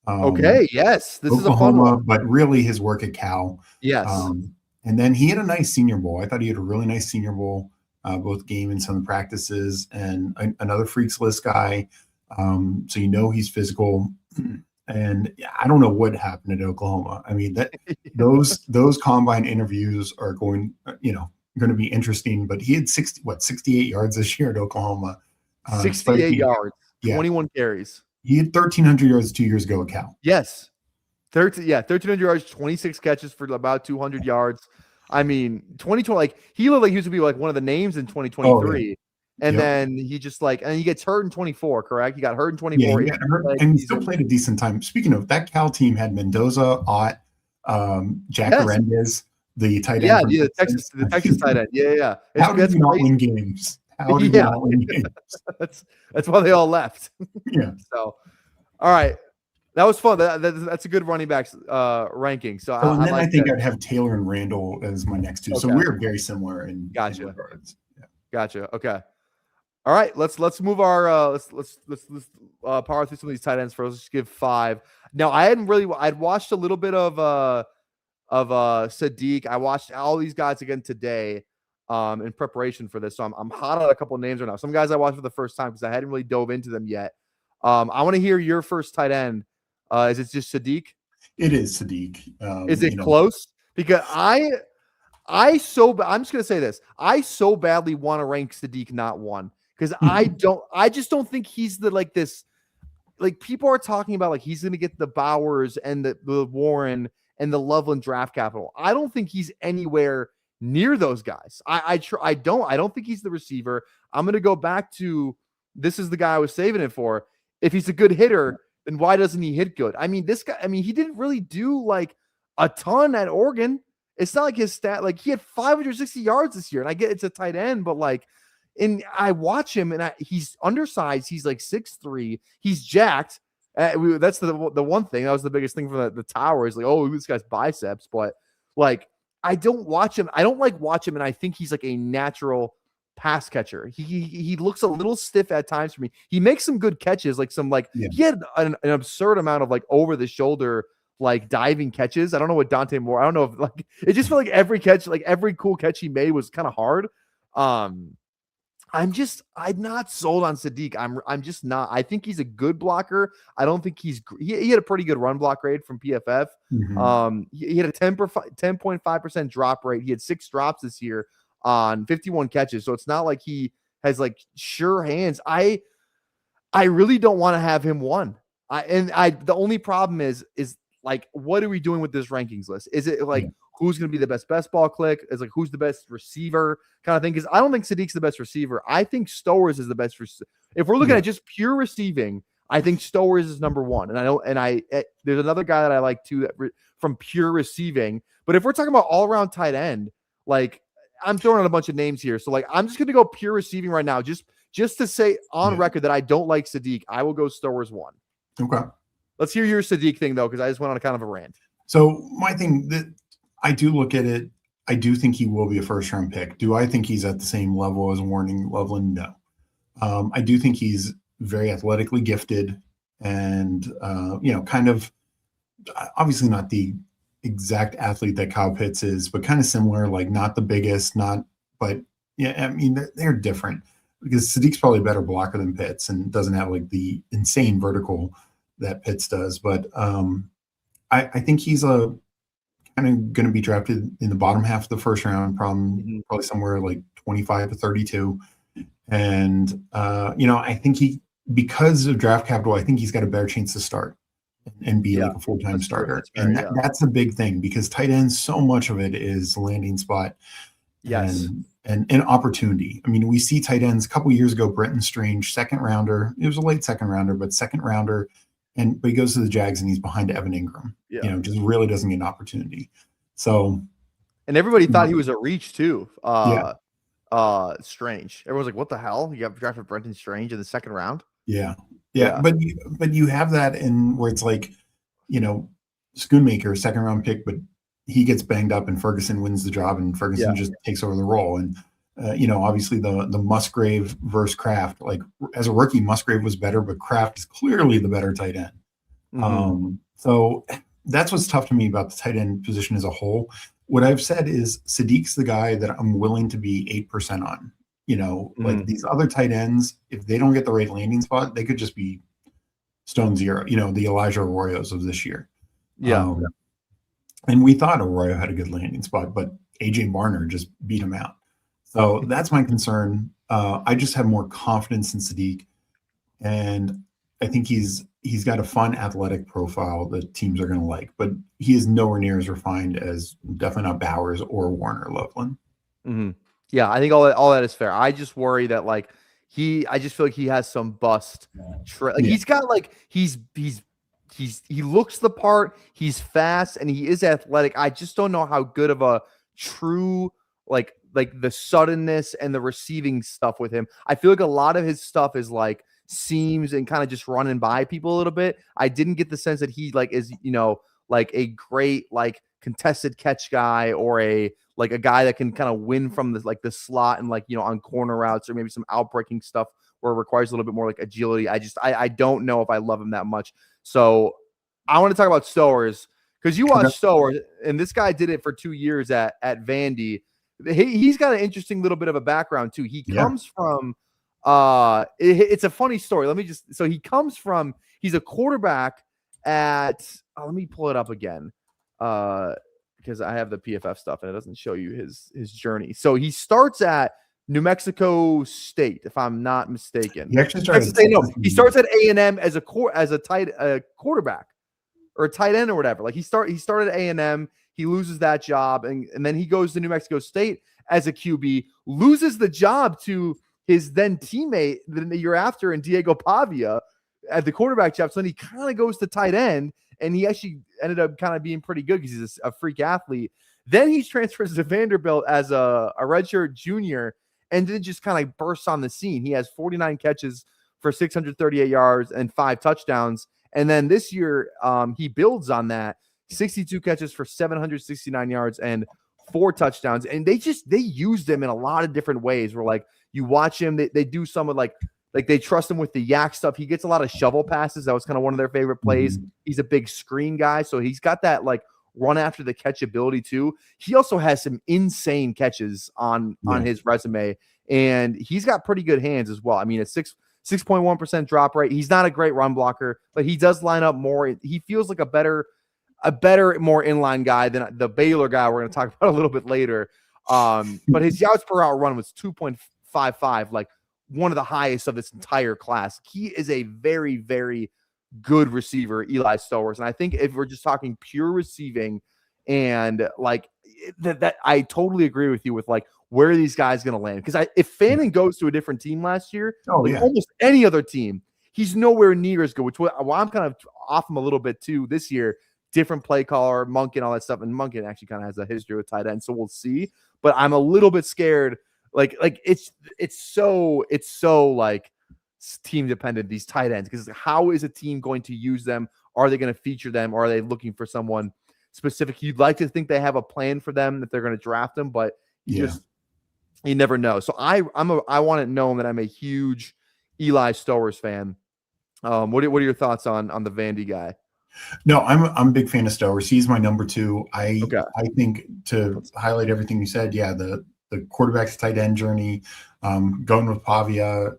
Okay. Yes. This is a fun
Oklahoma,
one.
but really his work at Cal.
Yes.
And then he had a nice Senior Bowl. I thought he had a really nice Senior Bowl, both game and some practices, and another freaks list guy. So he's physical. And I don't know what happened at Oklahoma. I mean, that those combine interviews are going to be interesting. But he had 68 yards this year at Oklahoma.
68 yards,
yeah.
21 carries.
He had 1,300 yards 2 years ago at Cal.
Yes. 1,300 yards, 26 catches for about 200 yards. I mean, 2020, like he looked like he was gonna be like one of the names in 2023.
Oh, yeah.
And then he just and he gets hurt in 24, correct? He got hurt in 24.
Yeah, he got hurt, and he still played a decent time. Speaking of, that Cal team had Mendoza, Ott, Jack Arendez, the tight end.
Yeah, the Texas tight end. Yeah.
How did you not win games? How did you not win games?
That's why they all left.
Yeah.
So, all right. That was fun. That's a good running backs ranking. So
I think I'd have Taylor and Randall as my next two. Okay. So we're very similar in regards. Yeah.
Gotcha. Okay. All right. Let's move our let's power through some of these tight ends first. Let's give 5. Now I'd watched a little bit of Sadiq. I watched all these guys again today in preparation for this. So I'm hot on a couple of names right now. Some guys I watched for the first time because I hadn't really dove into them yet. I want to hear your first tight end. Is it just Sadiq?
It is Sadiq.
Is it close? Because I'm just gonna say this. I so badly want to rank Sadiq not 1 because I just don't think he's this. Like people are talking about, like he's gonna get the Bowers and the Warren and the Loveland draft capital. I don't think he's anywhere near those guys. I don't think he's the receiver. I'm gonna go back to this is the guy I was saving it for. If he's a good hitter, then why doesn't he hit good? I mean, this guy, he didn't really do like a ton at Oregon. It's not like his stat, like he had 560 yards this year. And I get it's a tight end, but I watch him and he's undersized. He's like 6'3". He's jacked. That's the one thing. That was the biggest thing from the tower is like, oh, this guy's biceps. But I don't watch him. I don't watch him. And I think he's like a natural pass catcher. He looks a little stiff at times for me. He makes some good catches, he had an absurd amount of over the shoulder diving catches. I don't know what Dante Moore. I don't know if it just felt like every catch, every cool catch he made was kind of hard. I'm not sold on Sadiq. I'm just not. I think he's a good blocker. I don't think he had a pretty good run block rate from PFF. Mm-hmm. He had a 10.5% drop rate. He had 6 drops this year on 51 catches. So it's not like he has sure hands. I really don't want to have him 1. The only problem is what are we doing with this rankings list? Is it who's going to be the best ball click? Is who's the best receiver kind of thing? Because I don't think Sadiq's the best receiver. I think Stowers is the best receiver. If we're looking at just pure receiving, I think Stowers is number 1. And there's another guy that I like too from pure receiving. But if we're talking about all around tight end, I'm throwing out a bunch of names here. So I'm just going to go pure receiving right now. Just to say on record that I don't like Sadiq, I will go Stowers 1.
Okay.
Let's hear your Sadiq thing though, because I just went on a kind of a rant.
So my thing that I do look at it, I do think he will be a first round pick. Do I think he's at the same level as Warren Loveland? No. I do think he's very athletically gifted and, kind of obviously not the exact athlete that Kyle Pitts is, but kind of similar, not the biggest, but they're different because Sadiq's probably a better blocker than Pitts and doesn't have the insane vertical that Pitts does. But I think he's kind of going to be drafted in the bottom half of the first round, probably somewhere 25 to 32. And, I think because of draft capital, I think he's got a better chance to start and be a full-time starter. That's a big thing because tight end, so much of it is landing spot and opportunity. We see tight ends a couple years ago, Brenton Strange, second rounder. It was a late second rounder, but second rounder. But he goes to the Jags and he's behind Evan Ingram. Just really doesn't get an opportunity. So,
and everybody thought he was a reach too. Strange. Everyone's like, "What the hell? You got drafted Brenton Strange in the second round?"
Yeah. But you have that in where it's Schoonmaker, second round pick, but he gets banged up and Ferguson wins the job and Ferguson just takes over the role. And, obviously the Musgrave versus Kraft, like as a rookie, Musgrave was better, but Kraft is clearly the better tight end. So that's what's tough to me about the tight end position as a whole. What I've said is Sadiq's the guy that I'm willing to be 8% on. Like these other tight ends, if they don't get the right landing spot, they could just be stone zero, the Elijah Arroyos of this year.
Yeah.
And we thought Arroyo had a good landing spot, but AJ Barner just beat him out. So that's my concern. I just have more confidence in Sadiq, and I think he's got a fun athletic profile that teams are going to like, but he is nowhere near as refined as definitely not Bowers or Warner Loveland.
Yeah, I think all that is fair. I just worry that I just feel like he has some bust. He's got he looks the part. He's fast and he is athletic. I just don't know how good of a true like the suddenness and the receiving stuff with him. I feel like a lot of his stuff is like seams and kind of just running by people a little bit. I didn't get the sense that he is a great contested catch guy or a guy that can kind of win from the slot and on corner routes or maybe some outbreaking stuff where it requires a little bit more agility. I don't know if I love him that much. So I want to talk about Stowers because you watched Stowers and this guy did it for 2 years at Vandy. He's got an interesting little bit of a background too. He comes from it's a funny story. He's a quarterback at let me pull it up again. Because I have the PFF stuff and it doesn't show you his journey. So he starts at New Mexico State, if I'm not mistaken.
He actually started.
He starts at A&M as a quarterback or a tight end or whatever. He started at A&M. He loses that job and then he goes to New Mexico State as a QB, loses the job to his then teammate the year after in Diego Pavia at the quarterback job. So then he kind of goes to tight end. And he actually ended up kind of being pretty good because he's a freak athlete. Then he transfers to Vanderbilt as a redshirt junior and then just kind of bursts on the scene. He has 49 catches for 638 yards and 5 touchdowns. And then this year he builds on that, 62 catches for 769 yards and 4 touchdowns. And they used him in a lot of different ways where you watch him, they do some of they trust him with the yak stuff. He gets a lot of shovel passes. That was kind of one of their favorite plays. He's a big screen guy. So he's got that run after the catch ability too. He also has some insane catches on his resume. And he's got pretty good hands as well. I mean, a 6.1% drop rate. He's not a great run blocker, but he does line up more. He feels like a better, more inline guy than the Baylor guy we're going to talk about a little bit later. But his yards per hour run was 2.55, one of the highest of this entire class. He is a very, very good receiver, Eli Stowers. And I think if we're just talking pure receiving and that I totally agree with you with where are these guys going to land? Because if Fannin goes to a different team last year, almost any other team, he's nowhere near as good, which I'm kind of off him a little bit too this year. Different play caller, Monken, all that stuff. And Monken actually kind of has a history with tight end. So we'll see. But I'm a little bit scared. It's so team dependent, these tight ends, because how is a team going to use them? Are they going to feature them? Or are they looking for someone specific? You'd like to think they have a plan for them that they're going to draft them, but you never know. So I want it known that I'm a huge Eli Stowers fan. What are your thoughts on the Vandy guy?
No, I'm a big fan of Stowers. He's my number 2. I think to highlight everything you said, the quarterback to tight end journey, going with Pavia,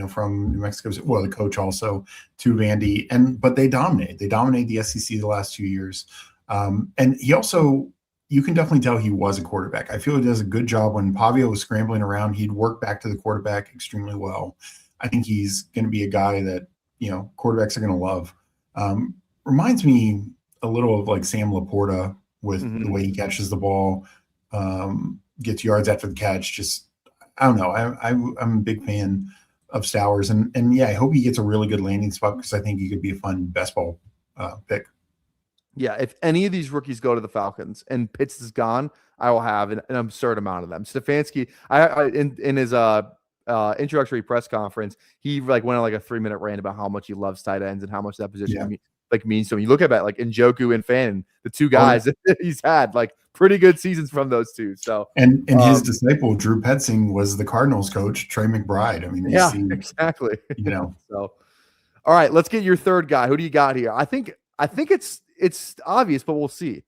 from New Mexico, the coach also, to Vandy, but they dominate. They dominate the SEC the last 2 years. And he also, you can definitely tell he was a quarterback. I feel he does a good job when Pavia was scrambling around. He'd work back to the quarterback extremely well. I think he's going to be a guy that, quarterbacks are going to love. Reminds me a little of Sam Laporta with the way he catches the ball, gets yards after the catch. Just, I don't know. I'm a big fan of Stowers, and I hope he gets a really good landing spot because I think he could be a fun best ball pick. Yeah,
if any of these rookies go to the Falcons and Pitts is gone, I will have an absurd amount of them. Stefanski, in his introductory press conference, he went on a 3-minute rant about how much he loves tight ends and how much that position like means to him. You look at that, like Njoku and Fan, the two
Oh, yeah.
guys that he's had like pretty good seasons from those two. So
And his disciple, Drew Petzing, was the Cardinals coach, Trey McBride. I mean, you
yeah,
see,
exactly.
you know,
So all right, let's get your third guy. Who do you got here? I think it's obvious, but we'll see.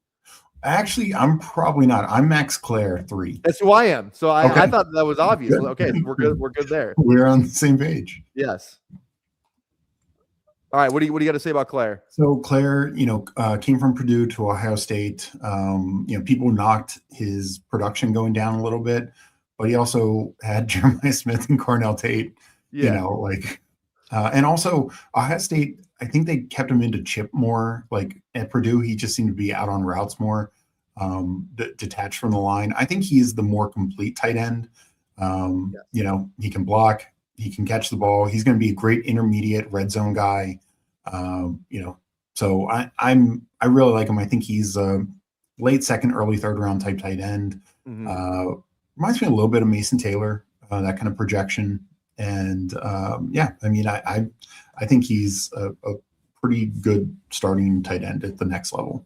actually, I'm probably not. I'm Max Clare 3.
That's who I am. So I
Okay.
thought that was obvious.
Good.
Okay, we're good. We're good there.
We're on the same page.
Yes. All right. What do you got to say about Claire?
So Claire, came from Purdue to Ohio State. People knocked his production going down a little bit, but he also had Jeremiah Smith and Cornell Tate.
Yeah.
And also Ohio State, I think they kept him into chip more. Like at Purdue, he just seemed to be out on routes more, detached from the line. I think he's the more complete tight end. He can block, he can catch the ball. He's going to be a great intermediate red zone guy. So I really like him. I think he's a late second, early third round type tight end.
Mm-hmm.
Reminds me a little bit of Mason Taylor, that kind of projection. And I think he's a pretty good starting tight end at the next level.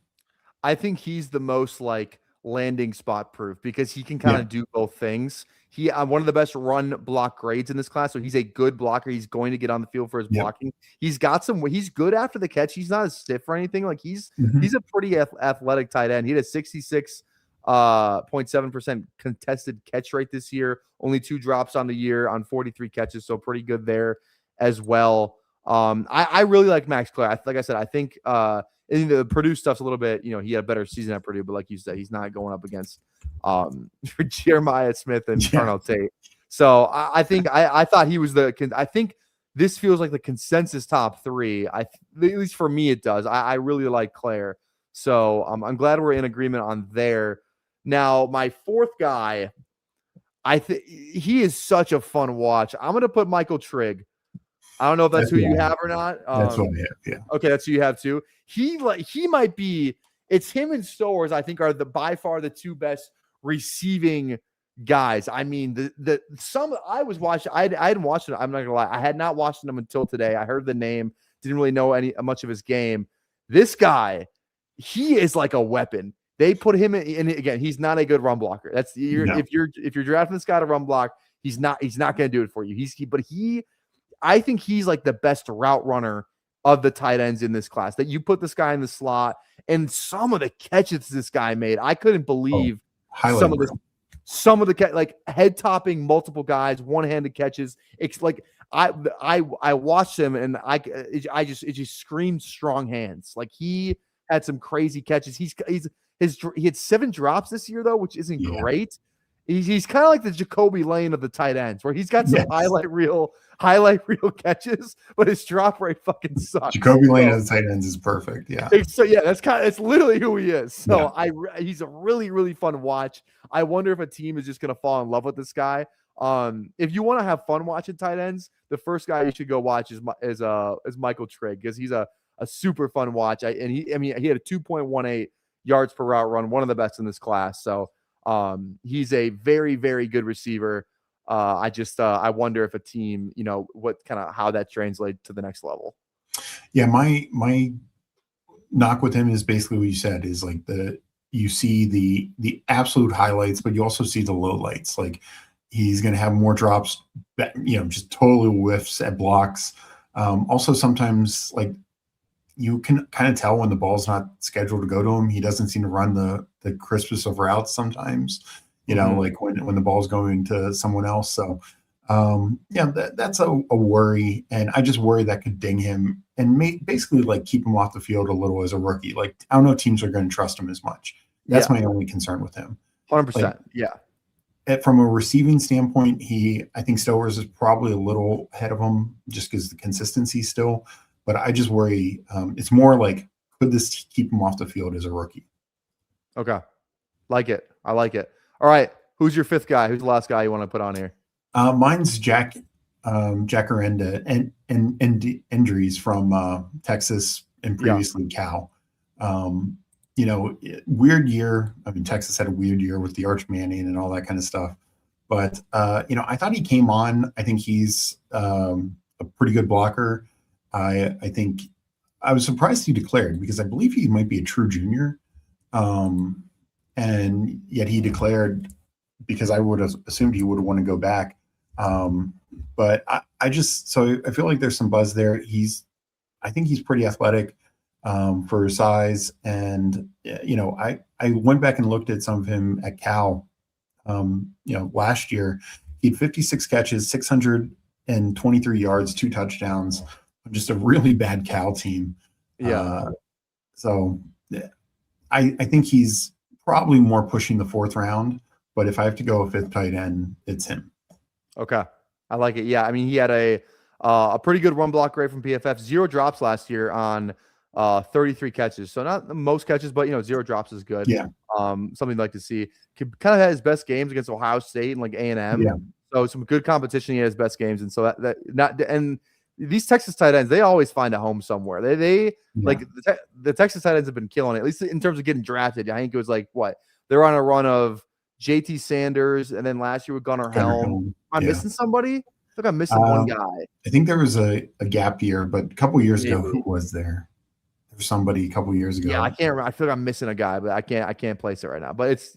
I think he's the most like landing spot proof because he can kind of do both things. He one of the best run block grades in this class, so he's a good blocker. He's going to get on the field for his blocking. He's got he's good after the catch. He's not as stiff or anything. Like he's a pretty athletic tight end. He had a 66.7% contested catch rate this year. Only 2 drops on the year on 43 catches, so pretty good there as well. I really like Max Clare. Like I said, I think the Purdue stuff's a little bit, he had a better season at Purdue, but like you said, he's not going up against Jeremiah Smith and Cornell Tate. So I think I thought he was I think this feels like the consensus top 3. At least for me, it does. I really like Claire. So I'm glad we're in agreement on there. Now, my fourth guy, I think he is such a fun watch. I'm going to put Michael Trigg. I don't know if that's who you have or not.
That's what I have. Yeah.
Okay, that's who you have too. He might be. It's him and Stowers. I think are by far the 2 best receiving guys. I mean, I was watching. I hadn't watched it. I'm not gonna lie. I had not watched him until today. I heard the name. Didn't really know much of his game. This guy, he is like a weapon. They put him in again. He's not a good run blocker. If you're drafting this guy to run block, he's not going to do it for you. I think he's like the best route runner of the tight ends in this class. That you put this guy in the slot, and some of the catches this guy made, I couldn't believe some of the like head topping multiple guys, one-handed catches. It's like I watched him and it just screamed strong hands. Like he had some crazy catches. He had 7 drops this year though, which isn't great. He's kind of like the Jacoby Lane of the tight ends, where he's got some highlight reel catches, but his drop rate fucking sucks.
Jacoby Lane as tight ends is perfect. Yeah.
It's literally who he is. So he's a really, really fun watch. I wonder if a team is just going to fall in love with this guy. If you want to have fun watching tight ends, the first guy you should go watch is Michael Trigg, because he's a super fun watch. He had a 2.18 yards per route run, one of the best in this class. So he's a very, very good receiver. I wonder if a team, how that translates to the next level.
Yeah, my knock with him is basically what you said, is like you see the absolute highlights, but you also see the lowlights. Like he's going to have more drops, just totally whiffs at blocks. Also sometimes like you can kind of tell when the ball's not scheduled to go to him. He doesn't seem to run the crispest of routes sometimes, like when the ball's going to someone else. So that's a worry. And I just worry that could ding him and basically like keep him off the field a little as a rookie. Like I don't know if teams are going to trust him as much. That's my only concern with him.
100%. Yeah.
From a receiving standpoint, I think Stowers is probably a little ahead of him just because the consistency still. But I just worry. It's more like, could this keep him off the field as a rookie?
Okay. Like it. I like it. All right. Who's your 5th guy? Who's the last guy you want to put on here?
Mine's Jack Arenda and injuries from Texas and previously Cal. Weird year. I mean, Texas had a weird year with the Arch Manning and all that kind of stuff. But, I thought he came on. I think he's a pretty good blocker. I think I was surprised he declared because I believe he might be a true junior. And yet he declared because I would have assumed he would want to go back. But I just, so I feel like there's some buzz there. I think he's pretty athletic for his size. And, I went back and looked at some of him at Cal, last year. He had 56 catches, 623 yards, 2 touchdowns, just a really bad Cal team.
Yeah.
So I think he's probably more pushing the 4th round, but if I have to go a 5th tight end, it's him.
Okay. I like it. Yeah. I mean, he had a pretty good run block rate from PFF, 0 drops last year on 33 catches. So not the most catches, but 0 drops is good.
Yeah.
Something you'd like to see. Kind of had his best games against Ohio State and like A&M.
Yeah.
So some good competition. He had his best games. And so and these Texas tight ends, they always find a home somewhere. Like the Texas tight ends have been killing it, at least in terms of getting drafted. I think it was like they're on a run of JT Sanders, and then last year with Gunnar Helm. Am I missing somebody? I think I'm missing one guy.
I think there was a gap year, but a couple years ago, who was there? There was somebody a couple years ago.
Yeah, I can't remember. I feel like I'm missing a guy, but I can't place it right now. But it's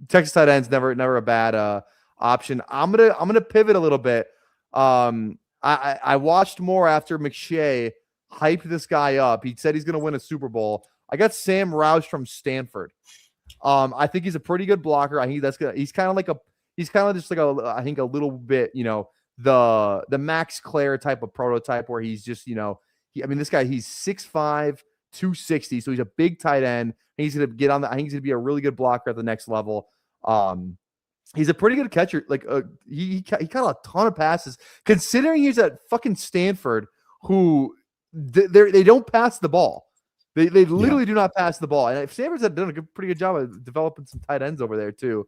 Texas tight ends never a bad option. I'm gonna pivot a little bit. I watched more after McShay hyped this guy up. He said he's gonna win a Super Bowl. I got Sam Roush from Stanford. I think he's a pretty good blocker. I think that's good. He's kind of just like I think a little bit, the Max Clare type of prototype where he's just, this guy, he's 6'5", 260. So he's a big tight end. He's going to get on I think he's going to be a really good blocker at the next level. He's a pretty good catcher. Like he caught a ton of passes considering he's at fucking Stanford who they don't pass the ball. They literally do not pass the ball. And Stanford's had done a pretty good job of developing some tight ends over there too.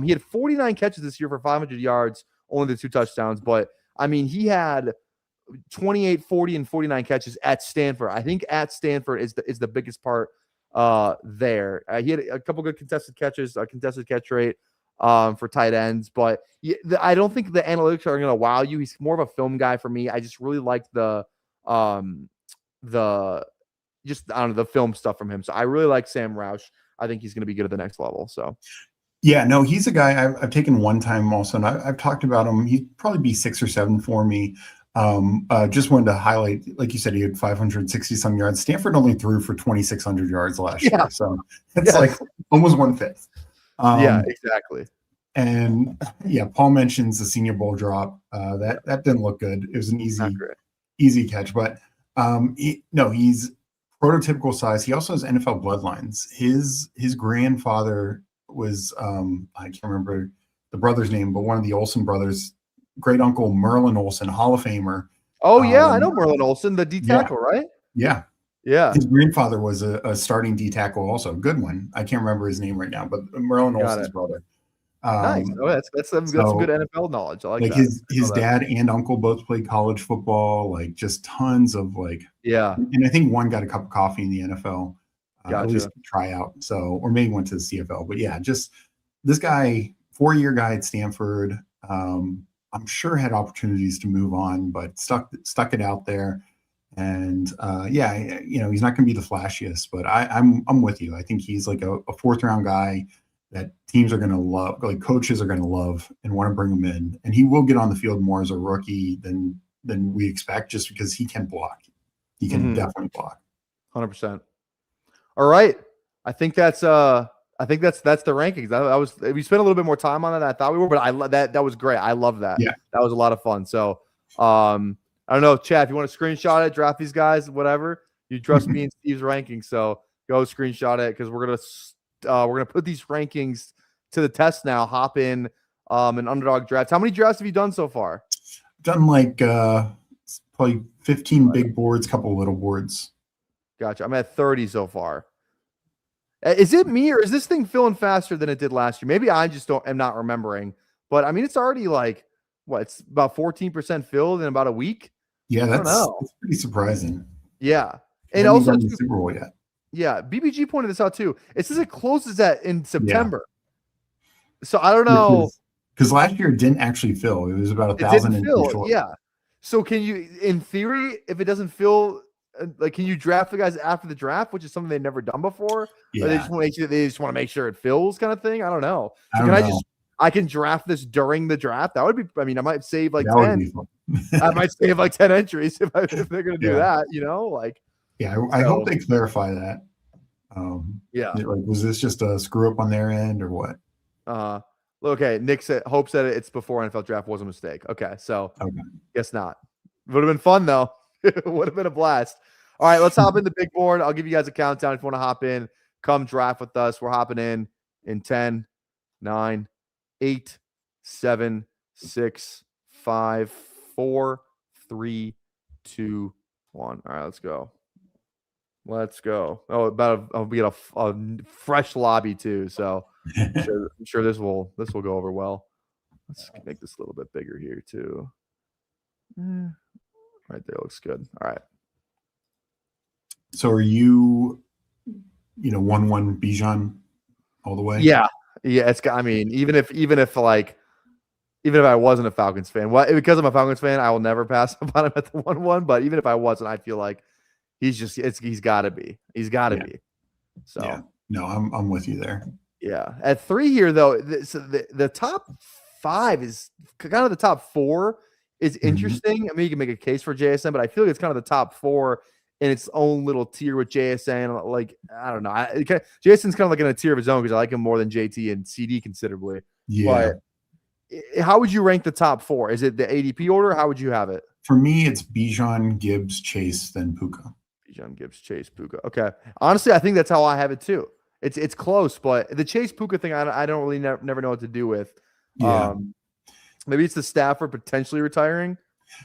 He had 49 catches this year for 500 yards, only the 2 touchdowns. But, I mean, he had 28, 40, and 49 catches at Stanford. I think at Stanford is the biggest part there. He had a couple good contested catches, a contested catch rate for tight ends. But I don't think the analytics are going to wow you. He's more of a film guy for me. I just really like the film stuff from him. So I really like Sam Roush. I think he's going to be good at the next level. So,
yeah, no, he's a guy I've taken one time also, and I've talked about him. He'd probably be 6 or 7 for me. Just wanted to highlight, like you said, he had 560 some yards. Stanford only threw for 2,600 yards last year, so it's like almost 1/5.
Yeah, exactly.
And Paul mentions the Senior Bowl drop. That didn't look good. It was an easy catch, but he's prototypical size. He also has NFL bloodlines. His grandfather was I can't remember the brother's name, but one of the Olsen brothers, great uncle Merlin Olsen, Hall of Famer.
Oh yeah, I know Merlin Olsen, the D tackle, right?
Yeah. His grandfather was a starting D tackle, also good one. I can't remember his name right now, but Merlin Olsen's brother.
Nice. Oh, that's some good NFL knowledge. I like that.
His dad and uncle both played college football, like just tons of and I think one got a cup of coffee in the NFL, at least try out. So, or maybe went to the CFL, but just this guy, 4-year guy at Stanford, I'm sure had opportunities to move on, but stuck it out there. And he's not going to be the flashiest, but I'm with you. I think he's like a 4th round guy that teams are going to love, like coaches are going to love and want to bring him in. And he will get on the field more as a rookie than we expect, just because he can block. He can definitely block.
100%. All right. I think that's the rankings. We spent a little bit more time on it than I thought we were, but that was great. I love that.
Yeah.
That was a lot of fun. So, I don't know, Chad, if you want to screenshot it, draft these guys, whatever, you trust me in Steve's rankings. So go screenshot it, because we're gonna put these rankings to the test now. Hop in an underdog draft. How many drafts have you done so far?
Done probably 15 big boards, couple little boards.
Gotcha. I'm at 30 so far. Is it me, or is this thing filling faster than it did last year? Maybe I just am not remembering. But I mean, it's already it's about 14% filled in about a week.
Yeah, that's pretty surprising.
Yeah. And also
the Super Bowl yet.
Yeah, BBG pointed this out too. It says it closes in September. Yeah. So I don't know.
Because last year it didn't actually fill. It was about 1,000 in short.
Yeah. So can you, in theory, if it doesn't fill like, can you draft the guys after the draft, which is something they've never done before? Or they
Yeah,
just want to make sure it fills, kind of thing. I don't know.
I
So
don't
can
know.
I can draft this during the draft? That would be. I mean, I might save like
That would
10.
be fun.
I might save like 10 entries if they're gonna do
Yeah.
that. You know, like
Yeah, I hope they clarify that.
yeah.
Like, was this just a screw up on their end or what?
Okay. Nick said Hope said it's before NFL draft was a mistake. Okay, so
Okay.
guess not. Would have been fun though. Would have been a blast. All right, let's hop in the big board. I'll give you guys a countdown if you want to hop in. Come draft with us. We're hopping in 10, 9, 8, 7, 6, 5, 4, 3, 2, 1. All right, let's go. Let's go. Oh, we get a fresh lobby too. So I'm sure this will go over well. Let's make this a little bit bigger here too. Right there looks good. All right.
So are you 1-1 Bijan all the way?
Yeah. It's. I mean, even if I wasn't a Falcons fan, because I'm a Falcons fan, I will never pass upon him at the 1-1. But even if I wasn't, I feel like he's got to be. He's got to be. So
yeah. No, I'm with you there.
Yeah. At 3 here though, the top 5 is kind of the top 4 is interesting. I mean, you can make a case for JSN, but I feel like it's kind of the top 4 in its own little tier with JSN. Like, I don't know. JSN's kind of like in a tier of his own because I like him more than JT and CD considerably.
Yeah.
But how would you rank the top 4? Is it the ADP order? How would you have it?
For me, it's Bijan, Gibbs, Chase, then Puka.
Bijan, Gibbs, Chase, Puka. Okay. Honestly, I think that's how I have it too. It's close, but the Chase Puka thing, I don't really never know what to do with.
Yeah.
Maybe it's the Stafford potentially retiring.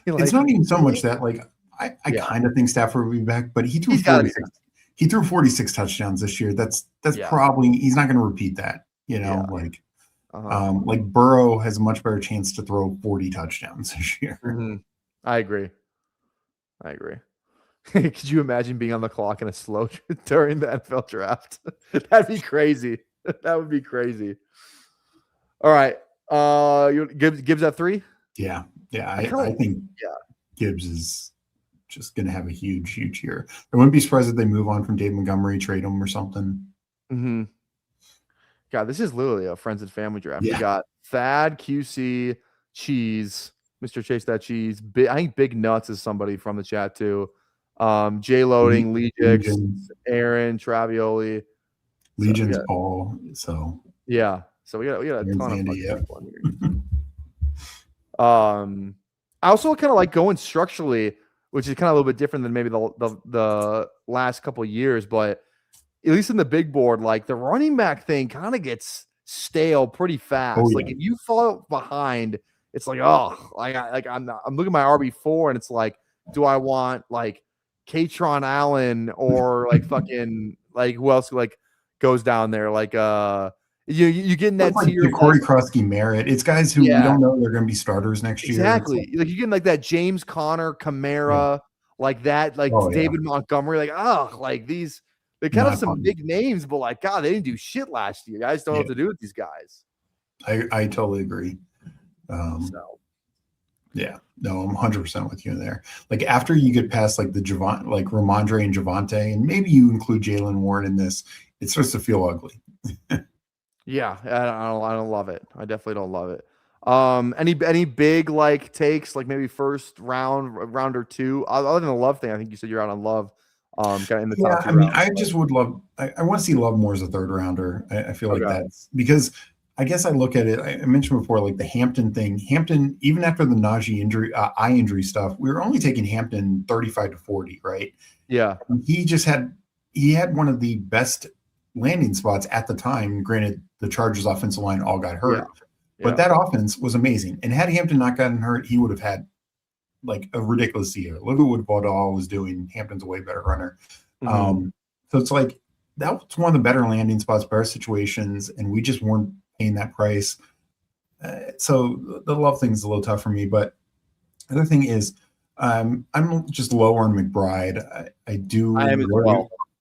It's not even so much that, like, I kind of think Stafford will be back, but he threw 46. He threw 46 touchdowns this year. That's probably, he's not going to repeat that. Like Burrow has a much better chance to throw 40 touchdowns this year.
Mm-hmm. I agree. Could you imagine being on the clock in a slow during the NFL draft? That'd be crazy. That would be crazy. All right. Gibbs at 3?
Yeah. I think Gibbs is just going to have a huge year. I wouldn't be surprised if they move on from Dave Montgomery, trade him or something.
Mm-hmm. God, this is literally a friends and family draft.
Yeah.
We got Thad, QC, Cheese, Mr. Chase That Cheese. I think Big Nuts is somebody from the chat too. J Loading, Legix, Aaron, Travioli,
Legion's Paul. So
yeah, so we got a ton of people here. I also kind of like going structurally, which is kind of a little bit different than maybe the last couple of years, but at least in the big board, like the running back thing kind of gets stale pretty fast.
Oh, yeah.
Like if you fall behind, it's like, I'm looking at my RB4 and it's like, do I want like Katron Allen or like fucking like who else like goes down there? Like you get in that tier
like Corey Krusky Merritt. It's guys who we don't know they're going to be starters next year.
Exactly. Like you get like that James Conner, Kamara, like that, like David Montgomery, like these. They kind of some big names, but like God, they didn't do shit last year. Guys don't know what to do with these guys.
I totally agree. Yeah, no, I'm 100% with you in there. Like after you get past like the Ramondre and Javonte, and maybe you include Jalen Warren in this, it starts to feel ugly.
Yeah, I don't love it. I definitely don't love it. Any big like takes, like maybe first round or 2, other than the Love thing? I think you said you're out on Love. Kind of in the top 2 rounds.
I just would love. I want to see Love more as a third rounder. I feel like that's because I guess I look at it. I mentioned before, like the Hampton thing. Hampton, even after the Najee injury, eye injury stuff, we were only taking Hampton 35 to 40, right?
Yeah.
He had one of the best landing spots at the time. Granted, the Chargers offensive line all got hurt, but that offense was amazing. And had Hampton not gotten hurt, he would have had like a ridiculous year. Look at what Baudal was doing. Hampton's a way better runner. So it's like that was one of the better landing spots, better situations, and we just weren't paying that price. So the Love thing is a little tough for me. But the other thing is, I'm just lower on McBride. I do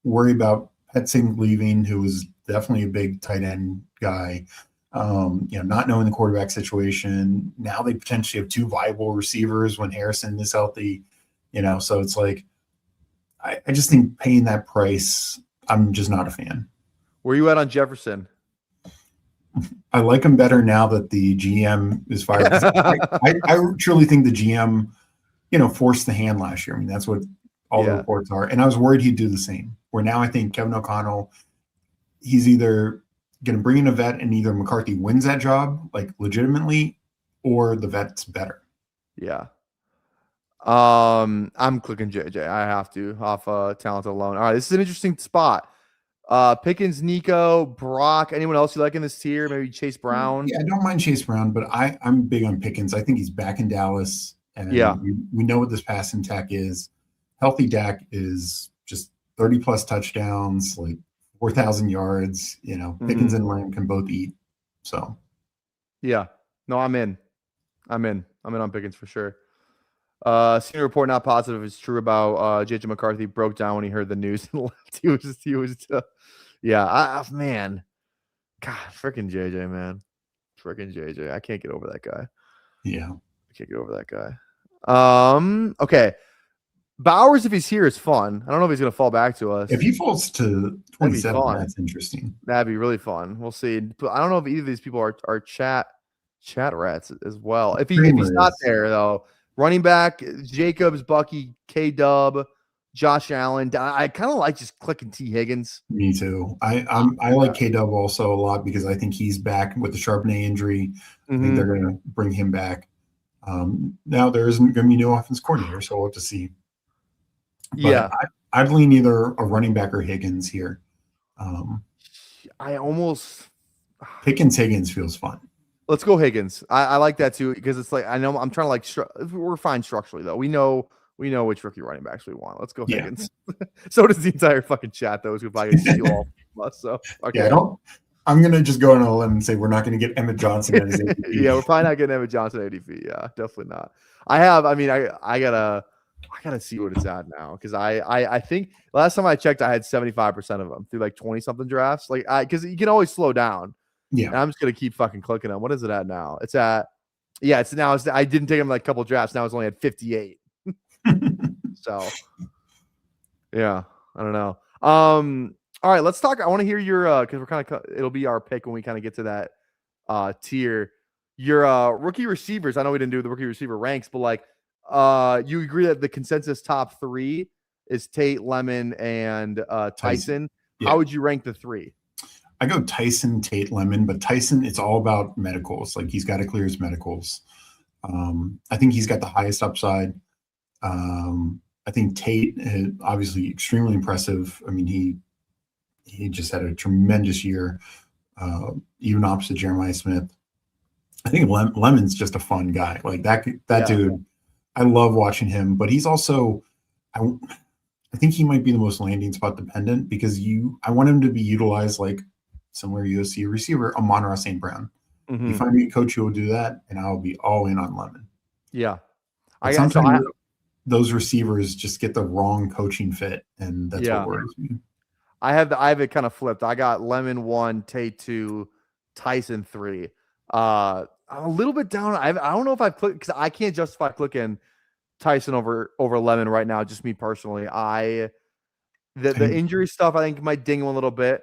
worry about Petzing leaving, who was definitely a big tight end guy. Not knowing the quarterback situation. Now they potentially have 2 viable receivers when Harrison is healthy, so it's like I just think paying that price, I'm just not a fan.
Where you at on Jefferson?
I like him better now that the GM is fired. I truly think the GM, forced the hand last year. I mean, that's what all the reports are. And I was worried he'd do the same. Where now I think Kevin O'Connell, he's either going to bring in a vet and either McCarthy wins that job, like legitimately, or the vet's better.
Yeah. I'm clicking JJ. I have to off talent alone. All right, this is an interesting spot. Pickens, Nico, Brock. Anyone else you like in this tier? Maybe Chase Brown.
Yeah, I don't mind Chase Brown, but I'm big on Pickens. I think he's back in Dallas, and we know what this passing tech is. Healthy Dak is just 30 plus touchdowns, like 4,000 yards. Pickens and Lamb can both eat. So,
yeah, no, I'm in on Pickens for sure. Senior report not positive is true about JJ McCarthy broke down when he heard the news and left. He was man, God, freaking JJ, man, freaking JJ. I can't get over that guy.
Yeah,
I can't get over that guy. Okay, Bowers, if he's here, is fun. I don't know if he's gonna fall back to us.
If he falls to 27, that's interesting.
That'd be really fun. We'll see. But I don't know if either of these people are chat rats as well. If he's not there though. Running back, Jacobs, Bucky, K-Dub, Josh Allen. I kind of like just clicking T. Higgins.
Me too. I like K-Dub also a lot because I think he's back with the Charbonnet injury. I think they're going to bring him back. Now there isn't going to be a new offense coordinator, so we'll have to see. But I'd lean either a running back or Higgins here. Pickens Higgins feels fun.
Let's go Higgins. I like that too because it's like I know I'm trying to we're fine structurally though. We know which rookie running backs we want. Let's go Higgins. So does the entire fucking chat though. Who probably steal all of us. So okay.
Yeah, I'm gonna just go on a limb and say we're not gonna get Emmett Johnson at his ADP.
Yeah, we're probably not getting Emmett Johnson at ADP. Yeah, definitely not. I gotta see what it's at now because I think last time I checked I had 75% of them through like 20 something drafts. Like because you can always slow down.
Yeah,
and I'm just gonna keep fucking clicking on. What is it at now? It's at I didn't take him like a couple drafts. Now it's only at 58. So yeah, I don't know. All right, let's talk. I want to hear your because we're kind of it'll be our pick when we kind of get to that tier. Your rookie receivers. I know we didn't do the rookie receiver ranks, but like you agree that the consensus top 3 is Tate, Lemon, and Tyson. Yeah. How would you rank the 3?
I go Tyson, Tate, Lemon, but Tyson, it's all about medicals. Like he's got to clear his medicals. I think he's got the highest upside. I think Tate is obviously extremely impressive. I mean, he just had a tremendous year, even opposite Jeremiah Smith. I think Lemon's just a fun guy. Like that dude, I love watching him. But he's also, I think he might be the most landing spot dependent because I want him to be utilized like somewhere USC receiver, Amon-Ra St. Brown. You find me a coach who will do that, and I'll be all in on Lemon.
Yeah.
Sometimes those receivers just get the wrong coaching fit, and that's what worries me.
I have it kind of flipped. I got Lemon 1, Tate 2, Tyson 3. I'm a little bit down. I don't know if I've clicked because I can't justify clicking Tyson over Lemon right now. Just me personally. The injury stuff I think might ding him a little bit.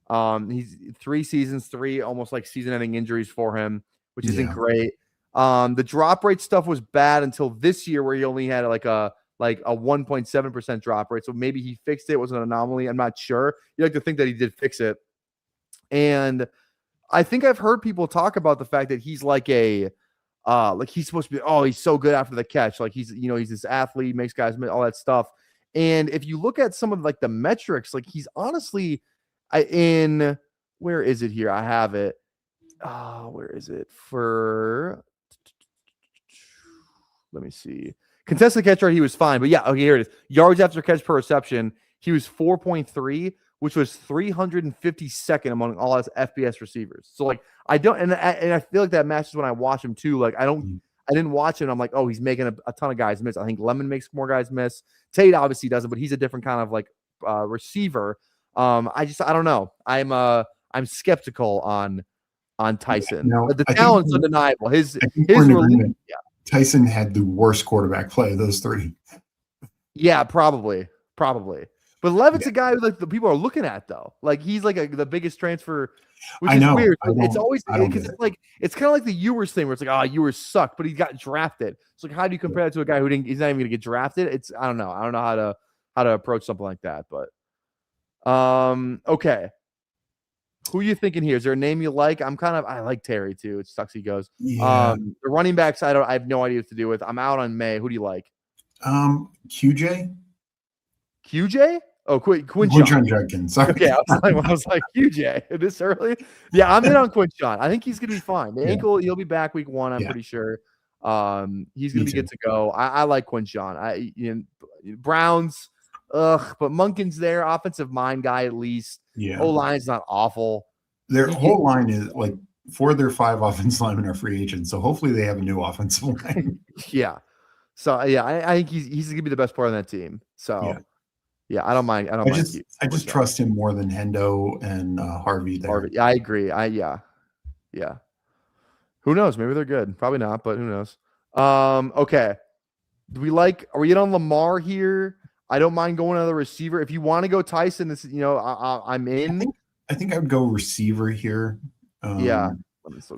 He's 3 seasons, 3 almost like season-ending injuries for him, which isn't great. The drop rate stuff was bad until this year, where he only had like a 1.7% drop rate. So maybe he fixed it. It was an anomaly. I'm not sure. You like to think that he did fix it, and I think I've heard people talk about the fact that he's like he's supposed to be. Oh, he's so good after the catch. Like he's this athlete, makes guys miss, all that stuff. And if you look at some of like the metrics, like he's honestly. Where is it here? I have it. Where is it let me see. Contested catch rate, he was fine. But yeah, okay, here it is. Yards after catch per reception, he was 4.3, which was 352nd among all his FBS receivers. So like I feel like that matches when I watch him too. Like I didn't watch it. I'm like, oh, he's making a ton of guys miss. I think Lemon makes more guys miss. Tate obviously doesn't, but he's a different kind of like receiver. I don't know. I'm skeptical on Tyson.
No,
the talent's undeniable. His
Tyson had the worst quarterback play of those 3.
Yeah, probably. probably. But Levitt's
Yeah.
a guy who like the people are looking at though. Like he's like the biggest transfer, which
I
is
know.
weird.
I
It's
don't.
always
I don't
because
get
it's
it.
like it's kind of like the Ewers thing where it's like, oh, Ewers suck, but he got drafted. It's like how do you compare that to a guy who didn't? He's not even gonna get drafted. It's I don't know. I don't know how to approach something like that. But okay. Who are you thinking here? Is there a name you like? I like Terry too. It sucks he goes.
Yeah.
The running backs, I have no idea what to do with. I'm out on May. Who do you like?
QJ.
QJ? Oh, Quinshon.
Quinshon Judkins. Sorry.
Okay, I was like QJ this early. Yeah, I'm in on Quinshon. I think he's gonna be fine. The ankle, he'll be back week 1. I'm pretty sure. He's gonna be good to go. I like Quinshon. Browns, but Munkin's there, offensive mind guy at least.
Yeah.
O-line's not awful.
Their whole line is like 4 of their 5 offensive linemen are free agents, so hopefully they have a new offensive line.
Yeah. So I think he's gonna be the best player on that team. So yeah, I don't mind.
I just trust him more than Hendo and Harvey there.
Harvey. I agree. Yeah. Who knows? Maybe they're good. Probably not, but who knows? Okay. Are we in on Lamar here? I don't mind going another receiver. If you want to go Tyson, I'm in.
I think I would go receiver here.
Yeah.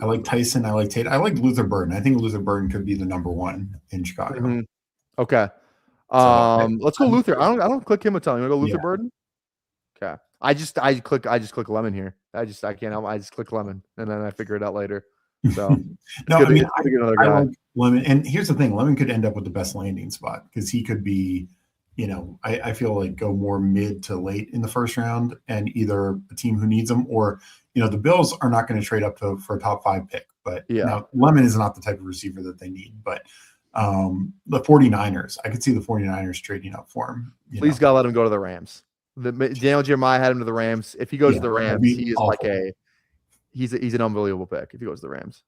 I like Tyson. I like Tate. I like Luther Burden. I think Luther Burden could be the number 1 in Chicago.
Mm-hmm. Okay. Let's go Luther. I don't click him a ton. You want to go Luther Burden? Okay. I just click Lemon here. I can't help. I just click Lemon and then I figure it out later. So
no, I mean,
I
like Lemon. And here's the thing: Lemon could end up with the best landing spot because he could be, I feel like go more mid to late in the first round, and either a team who needs him or the Bills are not going to trade up for a top 5 pick. But now Lemon is not the type of receiver that they need. But the 49ers, I could see the 49ers trading up for him.
Please God, let him go to the Rams. Daniel Jeremiah had him to the Rams. If he goes to the Rams, he is awful. He's an unbelievable pick if he goes to the Rams.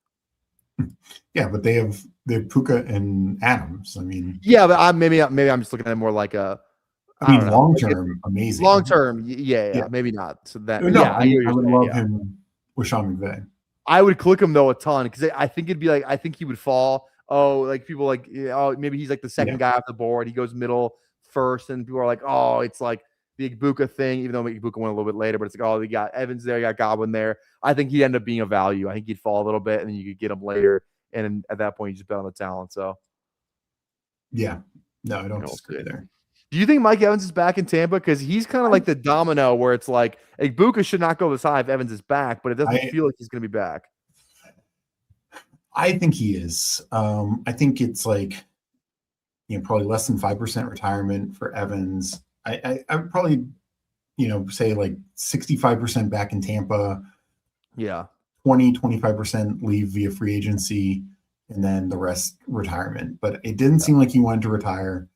Yeah, but they have Puka and Adams. I mean,
yeah, but maybe I'm just looking at it more like a.
I mean, long term, amazing.
Long term, yeah, maybe not. So that,
no, I would love him with Sean McVay.
I would click him though a ton because I think it'd be like I think he would fall. Oh, like people like maybe he's like the second guy off the board. He goes middle first, and people are like, oh, it's like the Igbuka thing. Even though Igbuka went a little bit later, but it's like, oh, they got Evans there, you got Godwin there. I think he'd end up being a value. I think he'd fall a little bit, and then you could get him later. And at that point, you just bet on the talent. So,
yeah, no, I don't disagree there.
Do you think Mike Evans is back in Tampa? Because he's kind of like the domino where it's like Igbuka should not go this high if Evans is back, but it doesn't feel like he's going to be back.
I think he is. I think it's like, probably less than 5% retirement for Evans. I would probably, say like 65% back in Tampa.
Yeah.
25% leave via free agency, and then the rest retirement. But it didn't seem like he wanted to retire.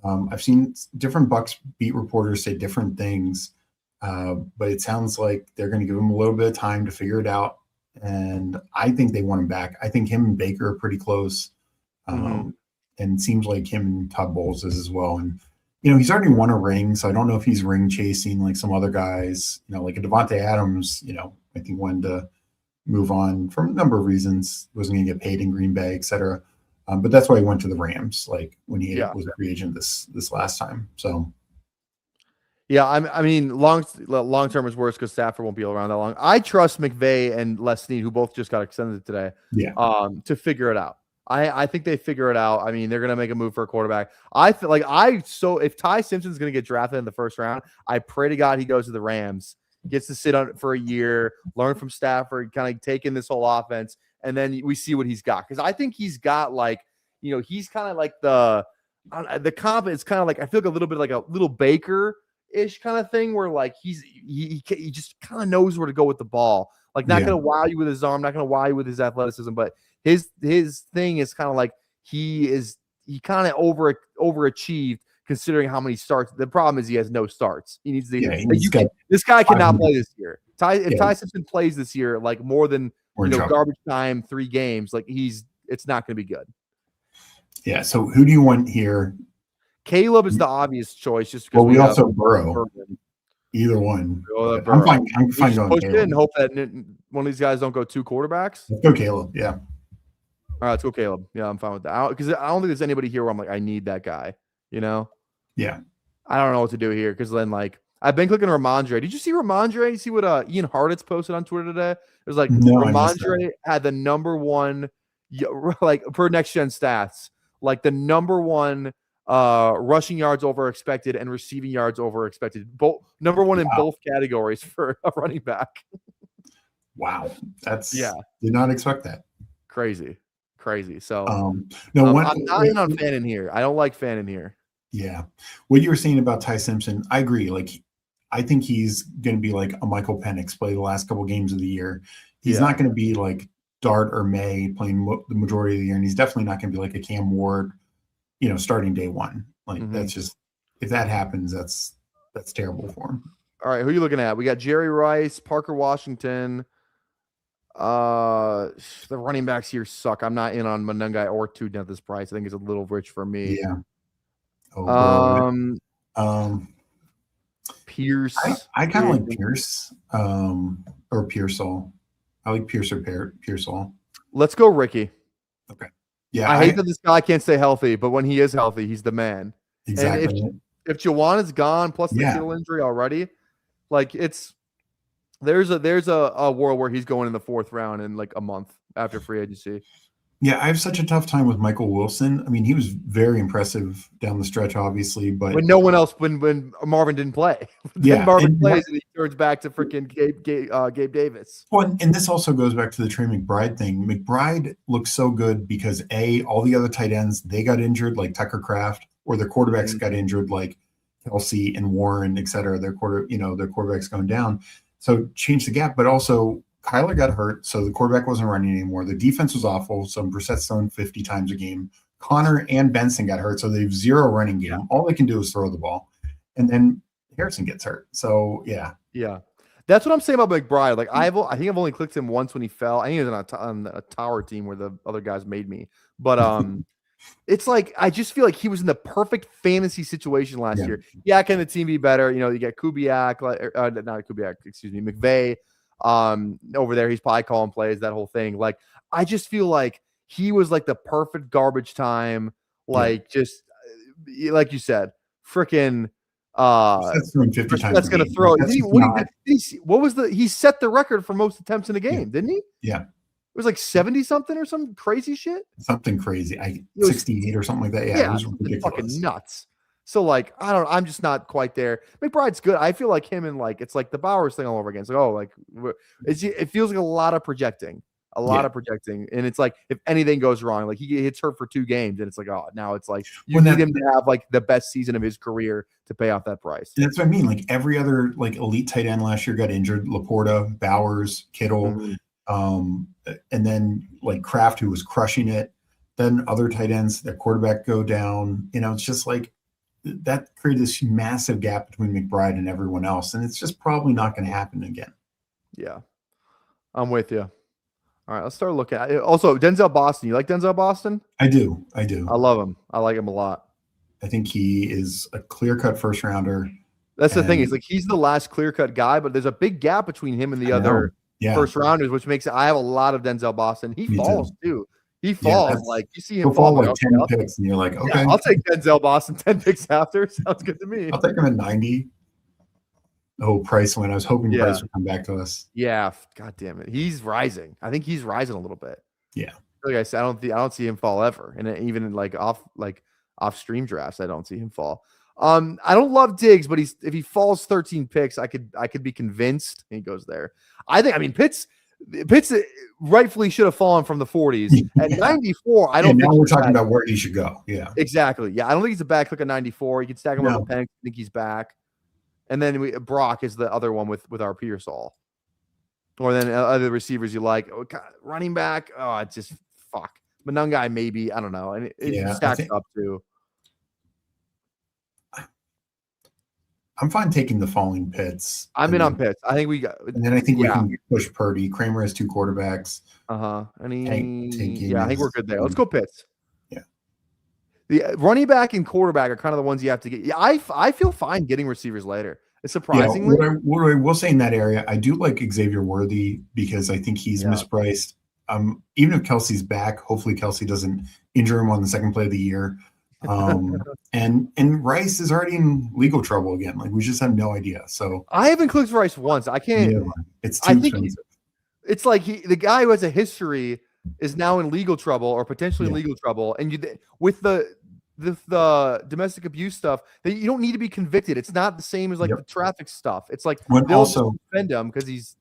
I've seen different Bucs beat reporters say different things, but it sounds like they're going to give him a little bit of time to figure it out. And I think they want him back. I think him and Baker are pretty close. And it seems like him and Todd Bowles is as well. And, he's already won a ring, so I don't know if he's ring chasing like some other guys, like a Devontae Adams, I think wanted to move on for a number of reasons, wasn't going to get paid in Green Bay, et cetera. But that's why he went to the Rams, like when he was a free agent this last time. So,
yeah, I mean, long term is worse because Stafford won't be around that long. I trust McVay and Les Snead, who both just got extended today, to figure it out. I think they figure it out. I mean, they're going to make a move for a quarterback. I feel like if Ty Simpson's going to get drafted in the first round, I pray to God he goes to the Rams, gets to sit on it for a year, learn from Stafford, kind of take in this whole offense, and then we see what he's got. Because I think he's got he's kind of like the comp is kind of like I feel like a little bit like a little Baker-ish kind of thing where like he just kind of knows where to go with the ball. Like not going to wow you with his arm, not going to wow you with his athleticism, but his thing is kind of like he kind of overachieved considering how many starts. The problem is he has no starts. He needs to. This guy cannot play this year. If Ty Simpson plays this year, like more than garbage time, 3 games, like it's not going to be good.
Yeah. So who do you want here?
Caleb is the obvious choice, just because
we also Burrow. Either one. I'm fine. I'm fine going
Caleb. And hope that one of these guys don't go 2 quarterbacks.
Let's go Caleb. Yeah.
All right, let's go Caleb. Yeah, I'm fine with that. Because I don't think there's anybody here where I'm like, I need that guy.
Yeah.
I don't know what to do here because then like I've been clicking Ramondre. Did you see Ramondre? You see what Ian Hartitz posted on Twitter today? It was like
No, I missed that.
Ramondre had the number one, like per next gen stats, like the number one rushing yards over expected and receiving yards over expected. Both number one in both categories for a running back.
Wow, that's
Yeah.
did not expect that.
Crazy. So
no,
I'm not in on Fannin here. I don't like Fannin here.
Yeah. What you were saying about Ty Simpson, I agree. Like, I think he's going to be like a Michael Penix, play the last couple games of the year. He's not going to be like Dart or May playing the majority of the year. And he's definitely not going to be like a Cam Ward, starting day one. Like, that's just, if that happens, that's terrible for him.
All right. Who are you looking at? We got Jerry Rice, Parker Washington. The running backs here suck. I'm not in on Monungai or Tuden at this price. I think it's a little rich for me.
Yeah. Oh,
Pierce.
I kind of like Pierce, or Pearsall. I like Pierce or Pearsall.
Let's go, Ricky.
Okay. Yeah.
I hate that this guy can't stay healthy, but when he is healthy, he's the man.
Exactly.
And if Jawan is gone, plus the Kittle injury already, like there's a world where he's going in the 4th round in like a month after free agency.
Yeah, I have such a tough time with Michael Wilson. I mean, he was very impressive down the stretch, obviously, but
when no one else, when Marvin didn't play, then Marvin plays and he turns back to freaking Gabe Davis.
Well, and this also goes back to the Trey McBride thing. McBride looks so good because all the other tight ends, they got injured, like Tucker Kraft, or their quarterbacks got injured, like Kelsey and Warren, et cetera. Their quarterbacks going down. So change the gap, but also Kyler got hurt, so the quarterback wasn't running anymore. The defense was awful, so Brissett's thrown 50 times a game. Connor and Benson got hurt, so they have 0 running game. All they can do is throw the ball. And then Harrison gets hurt. So, yeah.
Yeah. That's what I'm saying about McBride. Like, I think I've only clicked him once when he fell. I think he was on a tower team where the other guys made me. But it's like I just feel like he was in the perfect fantasy situation last year. Yeah, can the team be better? You get Kubiak, not Kubiak, excuse me, McVay. Over there, he's probably calling plays, that whole thing. Like, I just feel like he was like the perfect garbage time, like just like you said, freaking
that's throwing 50 times.
That's gonna throw. He set the record for most attempts in a game, didn't he?
Yeah.
It was like 70 something or some crazy shit.
Something crazy. 68 or something like that. Yeah, it was ridiculous.
Fucking nuts. So like, I'm just not quite there. McBride's good. I feel like him and like it's like the Bowers thing all over again. It's like, it feels like a lot of projecting, and it's like if anything goes wrong, like he gets hurt for 2 games, and it's like, oh, now it's like you need him to have like the best season of his career to pay off that price.
That's what I mean. Like every other like elite tight end last year got injured. Laporta, Bowers, Kittle, and then like Kraft, who was crushing it. Then other tight ends, their quarterback go down. It's just like. That created this massive gap between McBride and everyone else, and it's just probably not going to happen again.
Yeah, I'm with you. All right, let's start looking at it. Also, Denzel Boston. You like Denzel Boston?
I do. I
love him. I like him a lot.
I think he is a clear-cut first rounder.
That's the thing. Is like he's the last clear-cut guy, but there's a big gap between him and the other first rounders, which makes it. I have a lot lot of Denzel Boston. He falls too. He falls like you see him fall
like 10 picks, and you're like, okay,
I'll take Denzel Boston 10 picks after. Sounds good to me.
I'll take him at 90. Oh, Price went. I was hoping Price would come back to us.
Yeah, god damn it, he's rising. I think he's rising a little bit.
Yeah,
like I said, I don't see him fall ever, and even in like off stream drafts, I don't see him fall. I don't love Diggs, but if he falls 13 picks, I could be convinced he goes there. I mean, Pitts rightfully should have fallen from the 40s at 94. I don't.
Now we're talking about where he should go. Yeah,
exactly. Yeah, I don't think he's a bad click at 94. You can stack him with Penix. I think he's back, and then Brock is the other one with our Pearsall, or then other receivers you like. Oh, God, running back. Oh, it's just fuck. Monungai maybe. I don't know, and it stacks up too.
I'm fine taking the falling Pitts.
I'm in on Pitts. I think we got.
And then I think we can push Purdy. Kramer has 2 quarterbacks.
I think we're good there. Let's go Pitts.
Yeah.
The running back and quarterback are kind of the ones you have to get. Yeah, I feel fine getting receivers later. Surprisingly.
Yeah, what I will say in that area, I do like Xavier Worthy because I think he's mispriced. Even if Kelsey's back, hopefully Kelsey doesn't injure him on the second play of the year. And Rice is already in legal trouble again. Like we just have no idea. So
I haven't clicked Rice once. I can't.
yeah, it's
I
too
think
expensive.
it's like the guy who has a history is now in legal trouble or potentially in
Yeah.
legal trouble, and with the domestic abuse stuff, that you don't need to be convicted. It's not the same as like
Yep.
the traffic stuff. It's like
When
they'll
also
defend him because he's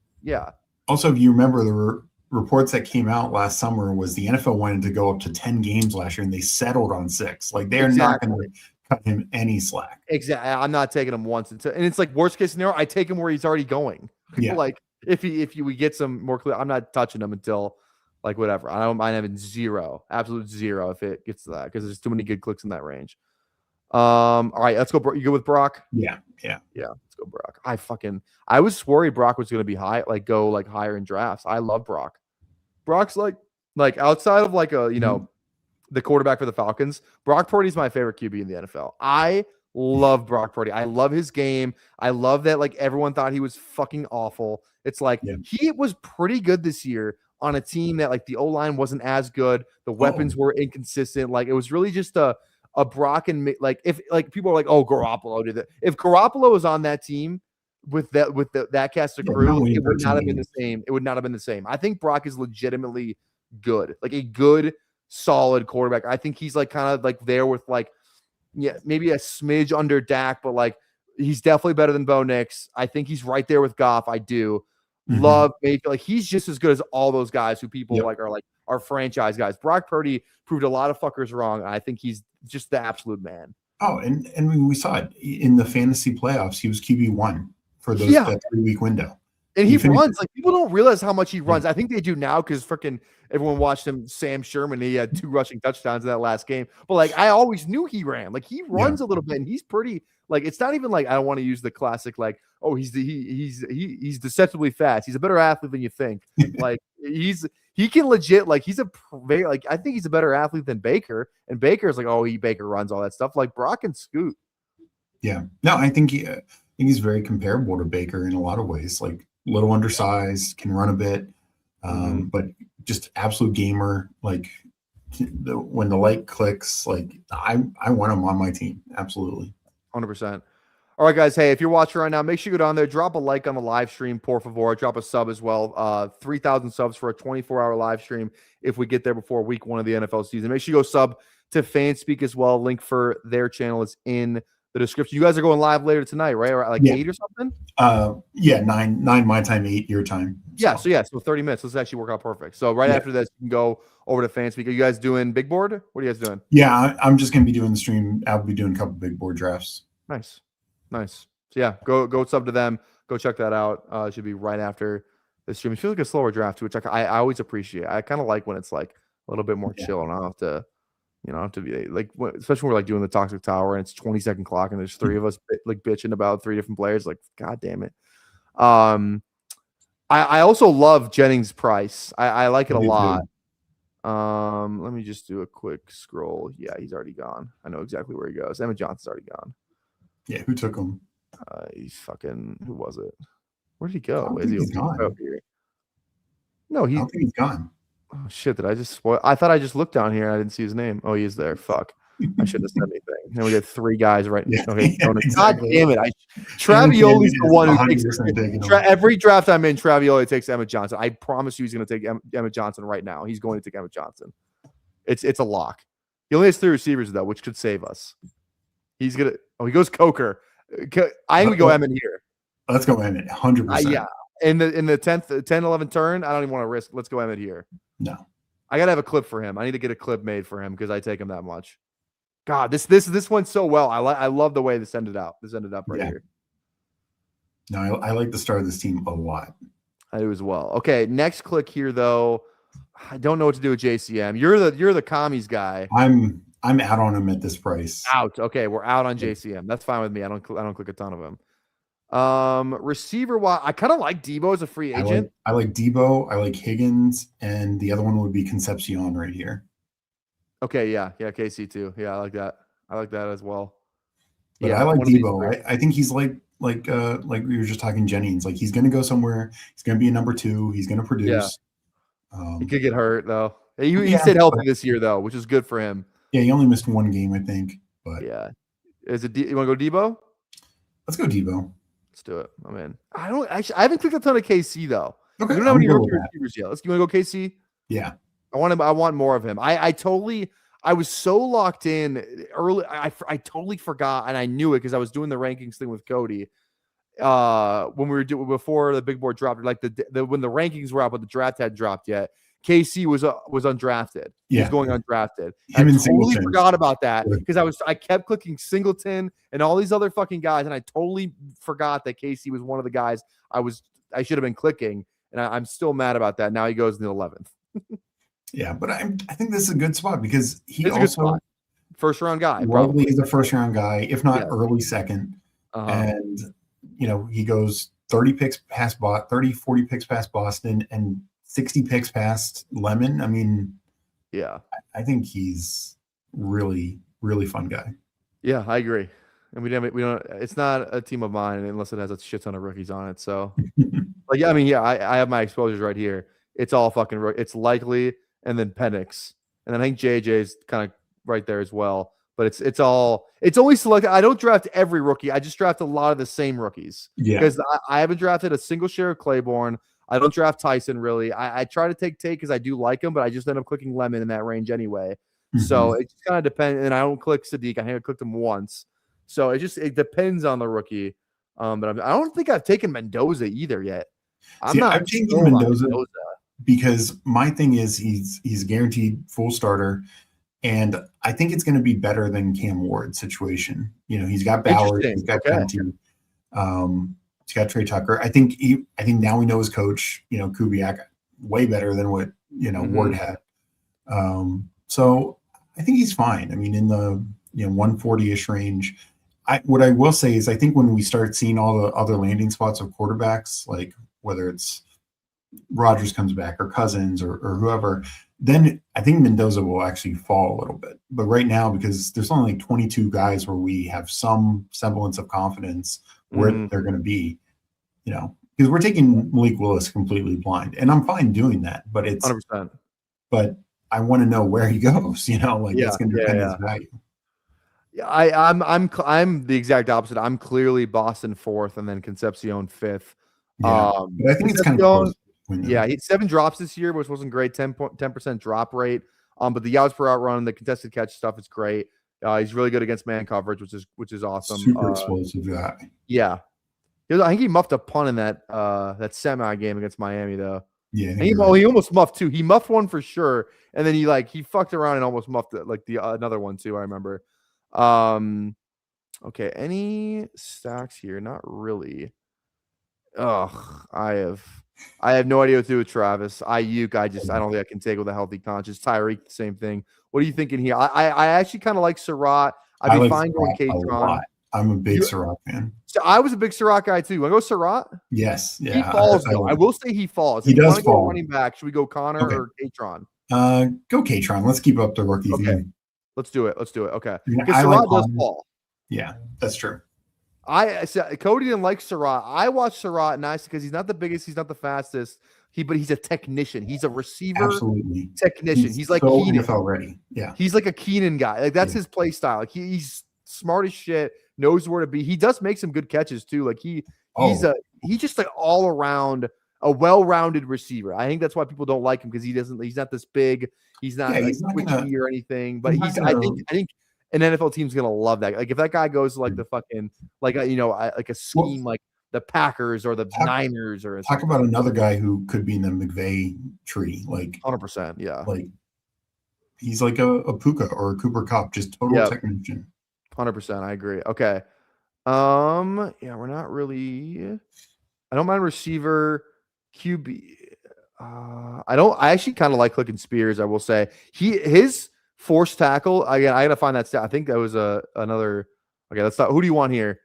Also, if you remember the reports that came out last summer was the NFL wanted to go up to 10 games last year and they settled on 6. Like they're not going to cut him any slack.
Exactly. I'm not taking him once and it's like worst case scenario, I take him where he's already going.
Yeah.
Like if we get some more clear, I'm not touching him until like whatever. I don't mind having absolute zero if it gets to that because there's too many good clicks in that range. All right, let's go. You go with Brock?
Yeah.
Let's go Brock. I was worried Brock was going to be go higher in drafts. I love Brock. Brock's like outside of like the quarterback for the Falcons. Brock Purdy's my favorite QB in the NFL. I love Brock Purdy. I love his game. I love that like everyone thought he was fucking awful. It's like he was pretty good this year on a team that like the O-line wasn't as good. The weapons were inconsistent. Like it was really just a Brock and like if like people are like, oh, Garoppolo did that. If Garoppolo was on that team with that cast of crew, it would not have been the same. It would not have been the same. I think Brock is legitimately good, like a good, solid quarterback. I think he's like kind of like there with like, maybe a smidge under Dak, but like he's definitely better than Bo Nix. I think he's right there with Goff. I do love Mayfield. Like he's just as good as all those guys who people are franchise guys. Brock Purdy proved a lot of fuckers wrong. I think he's just the absolute man.
Oh, and we saw it in the fantasy playoffs. He was QB1 for that 3-week window.
And he runs. Like people don't realize how much he runs. I think they do now because freaking everyone watched him. Sam Sherman, he had 2 rushing touchdowns in that last game. But like I always knew he ran. Like he runs a little bit, and he's pretty. Like it's not even like I don't want to use the classic like he's deceptively fast. He's a better athlete than you think. Like he can legit like he's I think he's a better athlete than Baker. And Baker's like Baker runs all that stuff. Like Brock and Scoot.
Yeah, no, I think he's very comparable to Baker in a lot of ways. Like little undersized, can run a bit, but just absolute gamer. Like when the light clicks, like I want him on my team. Absolutely.
100%. All right, guys. Hey, if you're watching right now, make sure you go down there, drop a like on the live stream, por favor. Drop a sub as well. 3,000 subs for a 24-hour live stream if we get there before week 1 of the NFL season. Make sure you go sub to FanSpeak as well. Link for their channel is in the description. You guys are going live later tonight, right? Or like 8 or something?
9 my time, 8 your time.
So. So 30 minutes. This actually work out perfect. So after this, you can go over to FanSpeak. Are you guys doing big board? What are you guys doing?
Yeah, I'm just going to be doing the stream. I'll be doing a couple big board drafts.
Nice. So go sub to them. Go check that out. It should be right after the stream. It feels like a slower draft too, which I always appreciate. I kind of like when it's like a little bit more chill and I don't have to, have to be like, especially when we're like doing the Toxic Tower and it's 20-second clock and there's 3 of us like bitching about 3 different players. Like, God damn it. I also love Jennings Price. I like it a lot. Let me just do a quick scroll. Yeah, he's already gone. I know exactly where he goes. Emmett Johnson's already gone.
Yeah, who took him?
He's fucking. Who was it? Where did he go?
Is he gone?
Here? No,
I don't think he's gone.
Oh shit! Did I just spoil? I thought I just looked down here and I didn't see his name. Oh, he is there. Fuck. I shouldn't have said anything. And we got 3 guys right now. Okay, exactly. God damn it! Travioli's the one who takes every draft I'm in. Travioli takes Emmett Johnson. I promise you, he's going to take Emmett Johnson right now. He's going to take Emmett Johnson. It's a lock. He only has 3 receivers though, which could save us. He's gonna. Oh, he goes Coker. I'm gonna go Emmett here.
Let's go Emmett. 100%.
Yeah. In the 10th, 10, 11 turn, I don't even want to risk. Let's go Emmett here.
No.
I gotta have a clip for him. I need to get a clip made for him because I take him that much. God, this went so well. I love the way this ended up. This ended up right here.
No, I like the start of this team a lot.
I do as well. Okay, next click here though. I don't know what to do with JCM. You're the commies guy.
I'm out on him at this price.
Out. Okay, we're out on JCM. That's fine with me. I don't click a ton of him. Receiver. I kind of like Debo as a free agent.
I like Debo. I like Higgins, and the other one would be Concepcion right here.
Okay, yeah, KC too. Yeah, I like that. I like that as well.
But I like Debo. I think he's like we were just talking Jennings. Like he's going to go somewhere. He's going to be a number 2. He's going to produce.
Yeah. He could get hurt though. He stayed healthy this year though, which is good for him.
Yeah, he only missed one game, I think. But
Yeah. Is it? You want to go Debo?
let's go Debo.
Let's do it. I'm in. I haven't clicked a ton of KC though.
Okay,
We don't have
I'm
any
good
rookie
with that.
receivers yet. You want to go KC?
Yeah.
I want more of him. I was so locked in early. I totally forgot, and I knew it because I was doing the rankings thing with Cody. When we were doing before the big board dropped, like when the rankings were out, but the draft hadn't dropped yet. KC was undrafted. He was
Yeah.
going undrafted.
Him
I
and
totally
Singleton.
forgot about that
Sure.
because I kept clicking Singleton and all these other fucking guys, and I totally forgot that KC was one of the guys I should have been clicking, and I'm still mad about that. Now he goes in the 11th.
Yeah, but I think this is a good spot because he
It's a good
also
spot. First round guy,
probably
probably.
is a first round guy, if not
Yeah.
early second.
Uh-huh.
And he goes 30 picks past 40 picks past Boston and 60 picks past Lemon. I mean,
Yeah.
I think he's really, really fun guy.
Yeah, I agree. And we don't. It's not a team of mine unless it has a shit ton of rookies on it. So, like, yeah, I mean, yeah, I have my exposures right here. It's all fucking. It's Likely, and then Penix, and then I think JJ's kind of right there as well. But it's only selected. I don't draft every rookie. I just draft a lot of the same rookies.
Yeah.
Because I haven't drafted a single share of Claiborne. I don't draft Tyson really. I try to take because I do like him, but I just end up clicking Lemon in that range anyway. So it just kind of depends. And I don't click Sadiq. I think I clicked him once. So it depends on the rookie. But I don't think I've taken Mendoza either yet.
I've taken Mendoza because my thing is he's guaranteed full starter. And I think it's going to be better than Cam Ward's situation. He's got Ballard, he's got Penty, he's got Trey Tucker. I think now we know his coach, Kubiak, way better than what Ward had. So I think he's fine. I mean, in the 140-ish range. What I will say is I think when we start seeing all the other landing spots of quarterbacks, like whether it's Rodgers comes back or Cousins or whoever, then I think Mendoza will actually fall a little bit. But right now, because there's only like 22 guys where we have some semblance of confidence where they're going to be, because we're taking Malik Willis completely blind, and I'm fine doing that. But it's
100%.
But I want to know where he goes. It's going to depend on his value.
Yeah, I'm the exact opposite. I'm clearly Boston 4th and then Concepcion 5th.
Yeah, but I think it's kind of close.
Yeah, he had 7 drops this year, which wasn't great. 10% drop rate. But the yards per out run, the contested catch stuff is great. He's really good against man coverage, which is awesome.
Super explosive guy.
Yeah, I think he muffed a punt in that semi game against Miami though.
Yeah,
and he almost muffed 2. He muffed one for sure, and then he fucked around and almost muffed it, like the another one too. I remember. Okay, any stacks here? Not really. Ugh, I have no idea what to do with Travis. Ayuk, I don't think I can take with a healthy conscience. Tyreek, the same thing. What are you thinking here? I actually kind of like Surratt. I'd be fine going K-Tron.
I'm a big Surratt fan.
So I was a big Surratt guy too. Want to go Surratt?
Yes. Yeah.
He falls though. I will say he falls.
He does fall.
Running back. Should we go Connor or K-Tron?
Go K-Tron. Let's keep up the rookie thing.
Let's do it. Okay.
Yeah,
because Surratt does fall.
Yeah, that's true.
Cody didn't like Surratt. I watched Surratt nice because he's not the biggest, he's not the fastest. But he's a technician. He's a receiver technician. He's like
so
Keenan.
NFL ready. Yeah.
He's like a Keenan guy. Like that's his play style. Like he's smart as shit, knows where to be. He does make some good catches too. Like he's just like all around a well-rounded receiver. I think that's why people don't like him because he's not this big. He's not twitchy or anything. But I think an NFL team's gonna love that. Like if that guy goes to like the fucking like a scheme like the Packers or the Niners or
talk about another guy who could be in the McVay tree, like
100%. Yeah,
like he's like a Puka or a Cooper Kupp, just total technician.
100%. I agree. Okay. Yeah, we're not really. I don't mind receiver, QB. I actually kind of like clicking Spears. I will say his forced tackle. Again, I gotta find that stat. I think that was another. Okay, let's start. Who do you want here?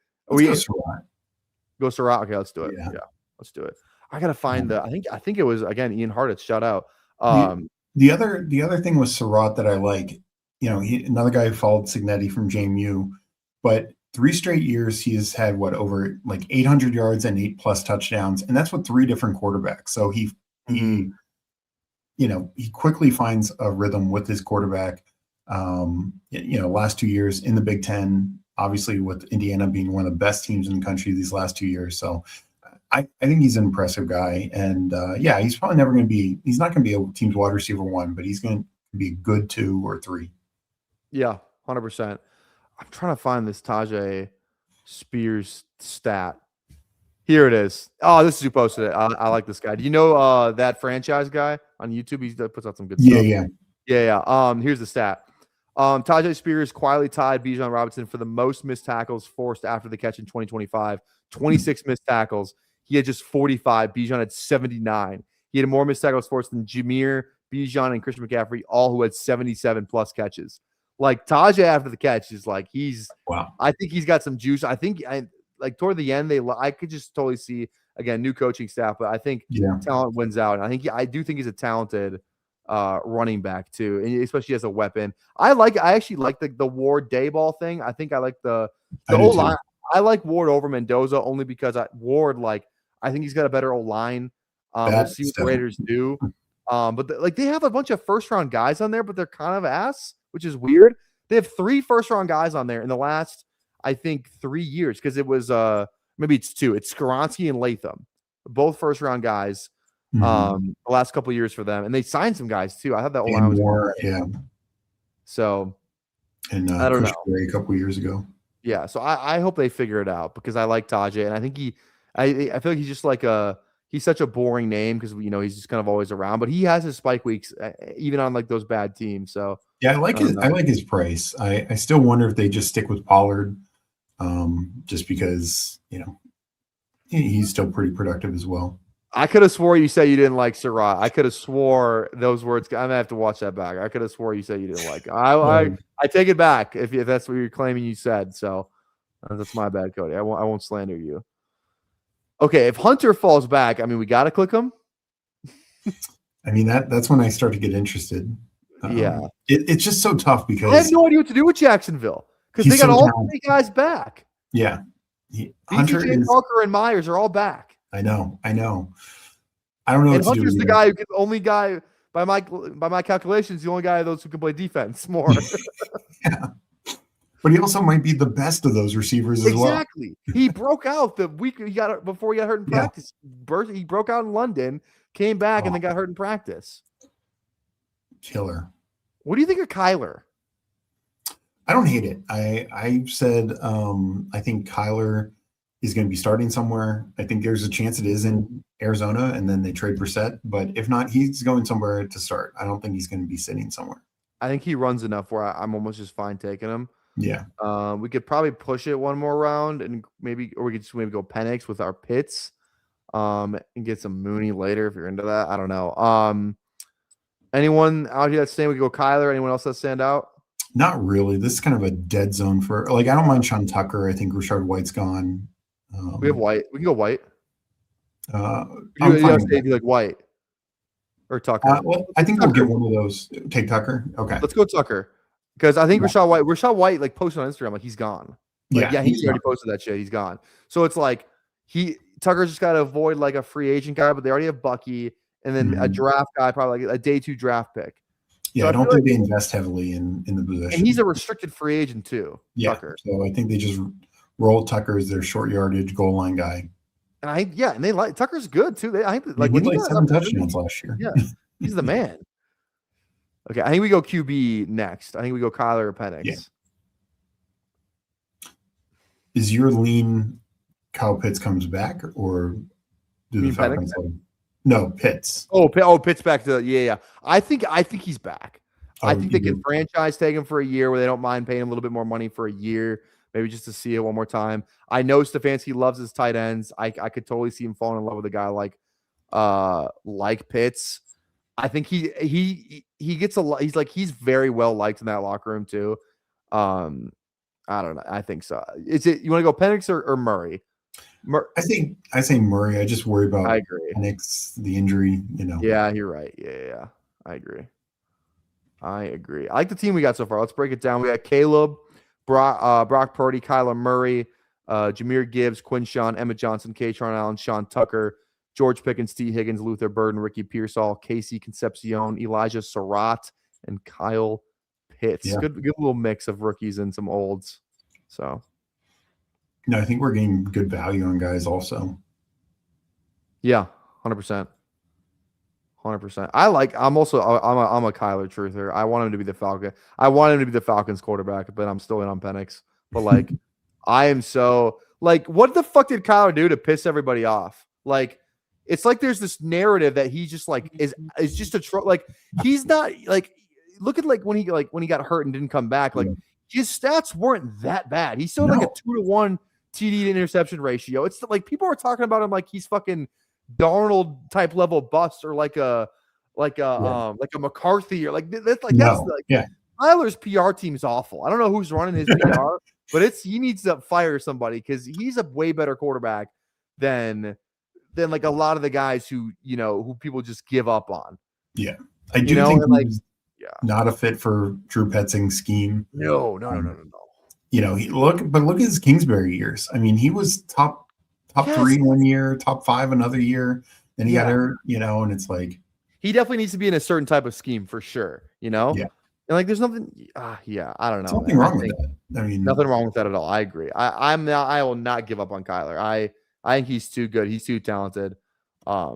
Go Surratt. Okay, let's do it. Yeah, let's do it. I gotta find I think it was again Ian Hartitz. Shout out.
The other thing with Surratt that I like, another guy who followed Signetti from JMU, but 3 straight years he has had over like 800 yards and 8+ touchdowns, and that's with 3 different quarterbacks. So he quickly finds a rhythm with his quarterback. Last 2 years in the Big Ten, obviously with Indiana being one of the best teams in the country these last 2 years. So I think he's an impressive guy. And he's probably never going to be, he's not going to be a team's wide receiver 1, but he's going to be a good 2 or 3.
Yeah, 100%. I'm trying to find this Tajay Spears stat. Here it is. Oh, this is who posted it. I like this guy. Do you know that franchise guy on YouTube? He puts out some good stuff. Yeah. Here's the stat. Tajay Spears quietly tied Bijan Robinson for the most missed tackles forced after the catch in 2025. 26 missed tackles. He had just 45. Bijan had 79. He had more missed tackles forced than Jameer, Bijan, and Christian McCaffrey, all who had 77 plus catches. Like Tajay after the catch is like
wow.
I think he's got some juice. I think toward the end I could just totally see again new coaching staff, but I think talent wins out. And I do think he's a talented running back too, and especially as a weapon. I actually like the Ward Dayball thing. I think I like the O line. I like Ward over Mendoza only because Ward I think he's got a better O line. We'll see what the Raiders do. But they have a bunch of first round guys on there, but they're kind of ass, which is weird. They have 3 first round guys on there in the last, I think, 3 years, because it was maybe it's 2. It's Skoronski and Latham, both first round guys. The last couple of years for them, and they signed some guys too. I thought that line was
more,
So,
and
I don't know.
A couple of years ago.
Yeah, so I hope they figure it out, because I like Tajay, and I think I feel like he's just he's such a boring name because he's just kind of always around, but he has his spike weeks even on those bad teams. So
yeah, I like his price. I still wonder if they just stick with Pollard, just because he's still pretty productive as well.
I could have swore you said you didn't like Surratt. I could have swore those words. I'm gonna have to watch that back. I could have swore you said you didn't like it. I take it back if that's what you're claiming you said. So that's my bad, Cody. I won't slander you. Okay, if Hunter falls back, we got to click him.
That's when I start to get interested.
Yeah,
it's just so tough because
I have no idea what to do with Jacksonville because they got all 3 guys back.
Yeah,
Hunter, Parker, and Myers are all back.
I know. I don't know.
And Hunter's the guy only guy by my calculations, the only guy of those who can play defense more.
Yeah. But he also might be the best of those receivers as well.
Exactly. He broke out the week before he got hurt in practice. He broke out in London, came back, and then got hurt in practice.
Killer.
What do you think of Kyler?
I don't hate it. I said I think Kyler is going to be starting somewhere. I think there's a chance it is in Arizona, and then they trade Brissett. But if not, he's going somewhere to start. I don't think he's going to be sitting somewhere.
I think he runs enough where I'm almost just fine taking him.
Yeah.
We could probably push it one more round, and we could just maybe go Penix with our Pitts, and get some Mooney later if you're into that. I don't know. Anyone out here that's saying we could go Kyler? Anyone else that stand out?
Not really. This is kind of a dead zone for I don't mind Sean Tucker. I think Rashard White's gone.
We have White. We can go White.
You
like White or Tucker.
I think we'll get one of those. Take Tucker. Okay.
Let's go Tucker. Because I think Rashad White posted on Instagram he's gone. He's already posted that shit. He's gone. So it's Tucker's just got to avoid a free agent guy, but they already have Bucky, and then a draft guy, probably a day 2 draft pick.
Yeah, so I don't think they invest heavily in the position.
And he's a restricted free agent too.
Yeah.
Tucker.
So I think they just roll Tucker as their short yardage goal line guy.
And they like Tucker's good too.
He played 7 touchdowns last year.
Yeah, he's the man. Okay, I think we go QB next. I think we go Kyler or Penix.
Yeah. Is your lean Kyle Pitts comes back, or do the Falcons? No, Pitts.
Pitts back to I think he's back. I think they can franchise tag him for a year where they don't mind paying him a little bit more money for a year, maybe just to see it one more time. I know Stefanski loves his tight ends. I could totally see him falling in love with a guy like Pitts. I think he gets a lot. He's very well liked in that locker room too. I don't know. I think so. You want to go Penix or Murray?
I say Murray. I just worry about
I agree.
Penix, the injury.
Yeah, you're right. Yeah. I agree. I like the team we got so far. Let's break it down. We got Caleb, Brock Purdy, Kyler Murray, Jahmyr Gibbs, Quinshawn, Emmett Johnson, Katron Allen, Sean Tucker, George Pickens, T. Higgins, Luther Burden, Ricky Pearsall, Casey Concepcion, Elijah Surratt, and Kyle hits.
Yeah.
Good little mix of rookies and some olds. So
No, I think we're getting good value on guys also.
yeah, 100%. 100%. I'm a Kyler truther. I want him to be the Falcon. I want him to be the Falcons quarterback, but I'm still in on Penix. But like, I am so like, what the fuck did Kyler do to piss everybody off? Like, it's like there's this narrative that he just like is just a like he's not like look at like when he got hurt and didn't come back. Like his stats weren't that bad. He still had like a 2-to-1 TD to interception ratio. It's like people are talking about him like he's fucking Darnold type level bust or like a McCarthy or like that's like that's like Tyler's PR team's awful. I don't know who's running his PR, but he needs to fire somebody because he's a way better quarterback than like a lot of the guys who people just give up on.
Yeah, I do think he's not a fit for Drew Petzing's scheme.
No.
Look at his Kingsbury years. I mean, he was top 3 one year, top 5 another year. Then he got hurt, and it's like
he definitely needs to be in a certain type of scheme for sure,
Yeah.
And like there's nothing I don't know.
Nothing wrong with that. I mean,
nothing wrong with that at all. I agree. I will not give up on Kyler. I think he's too good. He's too talented. I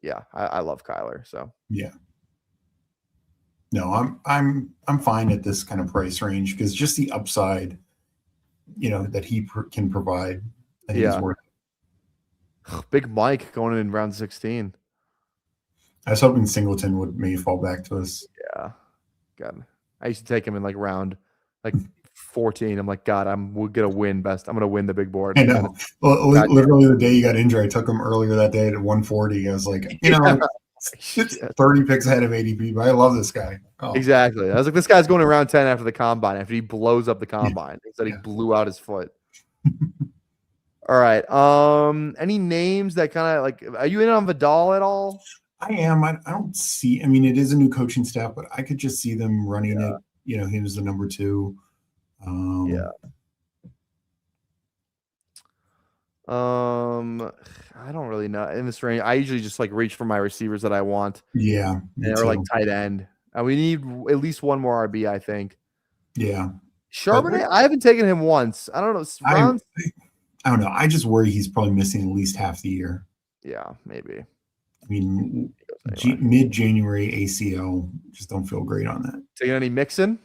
love Kyler. So
yeah. No, I'm fine at this kind of price range because just the upside, that he can provide, I think is worth it.
Big Mike going in round 16.
I was hoping Singleton would maybe fall back to us.
Yeah. God. I used to take him in like round 14. I'm like, God, we're gonna win best. I'm gonna win the big board.
I know. Well, literally the day you got injured, I took him earlier that day at 140. I was like, it's 30 picks ahead of ADP, but I love this guy. Oh.
Exactly. I was like, this guy's going around 10 after the combine, after he blows up the combine. Instead he blew out his foot. All right. Any names that kind of like, are you in on Vidal at all?
I am. I don't see. I mean, it is a new coaching staff, but I could just see them running it. He was the number 2.
I don't really know in this range. I usually just like reach for my receivers that I want.
Yeah,
or like tight end. And we need at least one more RB, I think.
Yeah,
Charbonnet. I haven't taken him once. I don't know.
I don't know. I just worry he's probably missing at least half the year.
Yeah, maybe.
I mean, mid-January ACL. Just don't feel great on that.
Taking any Mixon?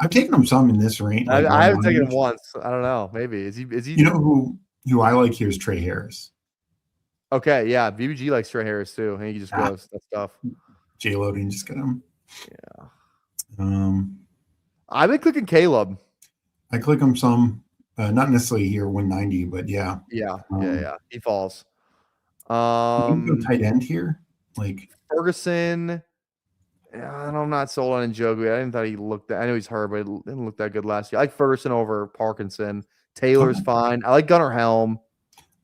I've taken him some in this range.
I haven't taken him once. I don't know. Maybe is he?
You know who I like here is Trey Harris.
Okay, yeah, BBG likes Trey Harris too. I think he just goes that stuff.
J-Lo didn't just get him.
Yeah. I've been clicking Caleb.
I click him some. Not necessarily here 190, but yeah.
Yeah. He falls.
You can go tight end here, like
Ferguson. I'm not sold on Njoku. I didn't thought he looked. I know he's hurt, but it didn't look that good last year. I like Ferguson over Parkinson. Taylor's fine. I like Gunnar Helm.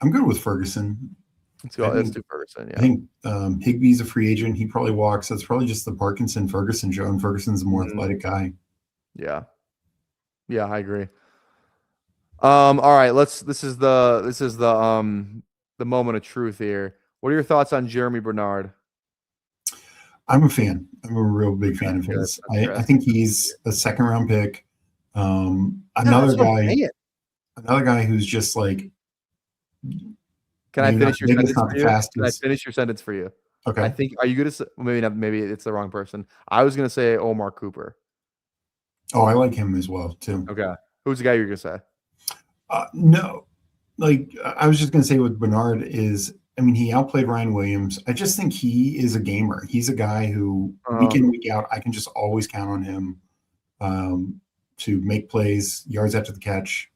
I'm good with Ferguson.
Let's do Ferguson. Yeah.
I think Higbee's a free agent. He probably walks. That's probably just the Parkinson-Ferguson show, and Ferguson's a more athletic guy.
Yeah, I agree. All right. This is the moment of truth here. What are your thoughts on Jeremy Bernard?
I'm a fan. I'm a real big fan of his. I think he's a 2nd-round pick. Another guy who's just like.
Can I finish your sentence for you?
Can
I finish your sentence for you?
Okay.
I think. Are you going to? Maybe not. Maybe it's the wrong person. I was going to say Omar Cooper.
Oh, I like him as well too.
Okay. Who's the guy you're going to say?
No, like I was just going to say with Bernard is. I mean, he outplayed Ryan Williams. I just think he is a gamer. He's a guy who week in, week out, I can just always count on him to make plays, yards after the catch.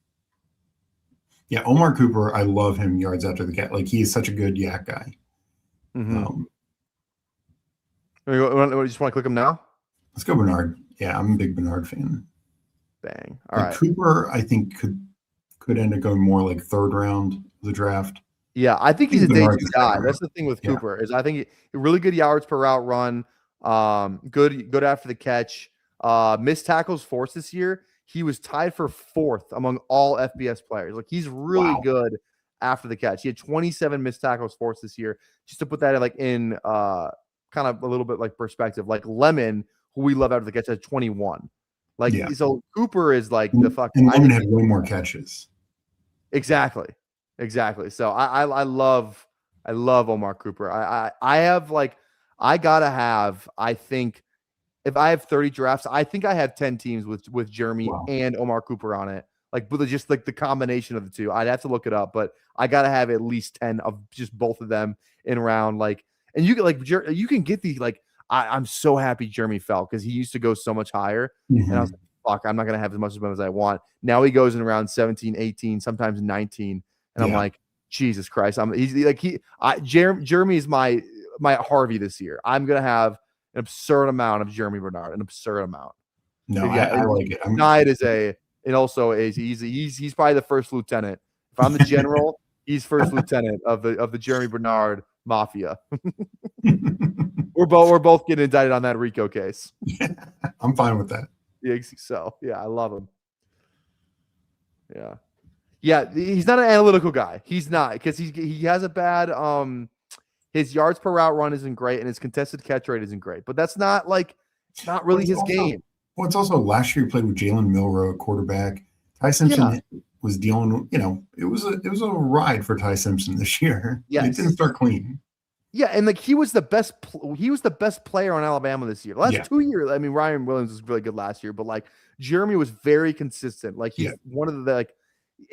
Yeah, Omar Cooper, I love him yards after the catch. Like, he is such a good yak guy.
Mm-hmm. You just want to click him now?
Let's go Bernard. Yeah, I'm a big Bernard fan.
Bang. All right.
Cooper, I think, could end up going more like 3rd round of the draft.
Yeah, I think he's a day 2 guy. That's the thing with Cooper is I think he really good yards per route run. Good after the catch. Missed tackles forced this year. He was tied for 4th among all FBS players. Like he's really good after the catch. He had 27 missed tackles forced this year. Just to put that in kind of a little bit like perspective. Like Lemon who we love out of the catch at 21. Like,
Yeah.
so Cooper is like the fucking.
And
I
Lemon
think
had way more catches.
exactly. So I love Omar Cooper. I have like I gotta have. I think if I have 30 drafts, I think I have 10 teams with Jeremy
Wow.
and Omar Cooper on it. Like, but just like the combination of the two, I'd have to look it up, but I gotta have at least 10 of just both of them in round. Like, and you can like you can get these like I'm so happy Jeremy fell because he used to go so much higher, and I was like, fuck, I'm not gonna have as much as I want. Now he goes in around 17, 18, sometimes 19, and I'm like, Jesus Christ, Jeremy is my Harvey this year. I'm gonna have an absurd amount of Jeremy Bernard, an absurd amount.
No, I like it.
Knight is and also he's probably the first lieutenant. If I'm the general, he's first lieutenant of the Jeremy Bernard mafia. we're both getting indicted on that RICO case.
Yeah, I'm fine with that.
Yeah, so yeah, I love him. Yeah, he's not an analytical guy. He's not because he has a bad his yards per route run isn't great and his contested catch rate isn't great. But that's not really his game.
Well, it's also last year he played with Jalen Milroe, quarterback. Ty Simpson was dealing. It was a ride for Ty Simpson this year. Yeah, it didn't start clean.
Yeah, and like he was the best player on Alabama this year. Last 2 years, I mean, Ryan Williams was really good last year, but like Jeremy was very consistent. Like he's one of the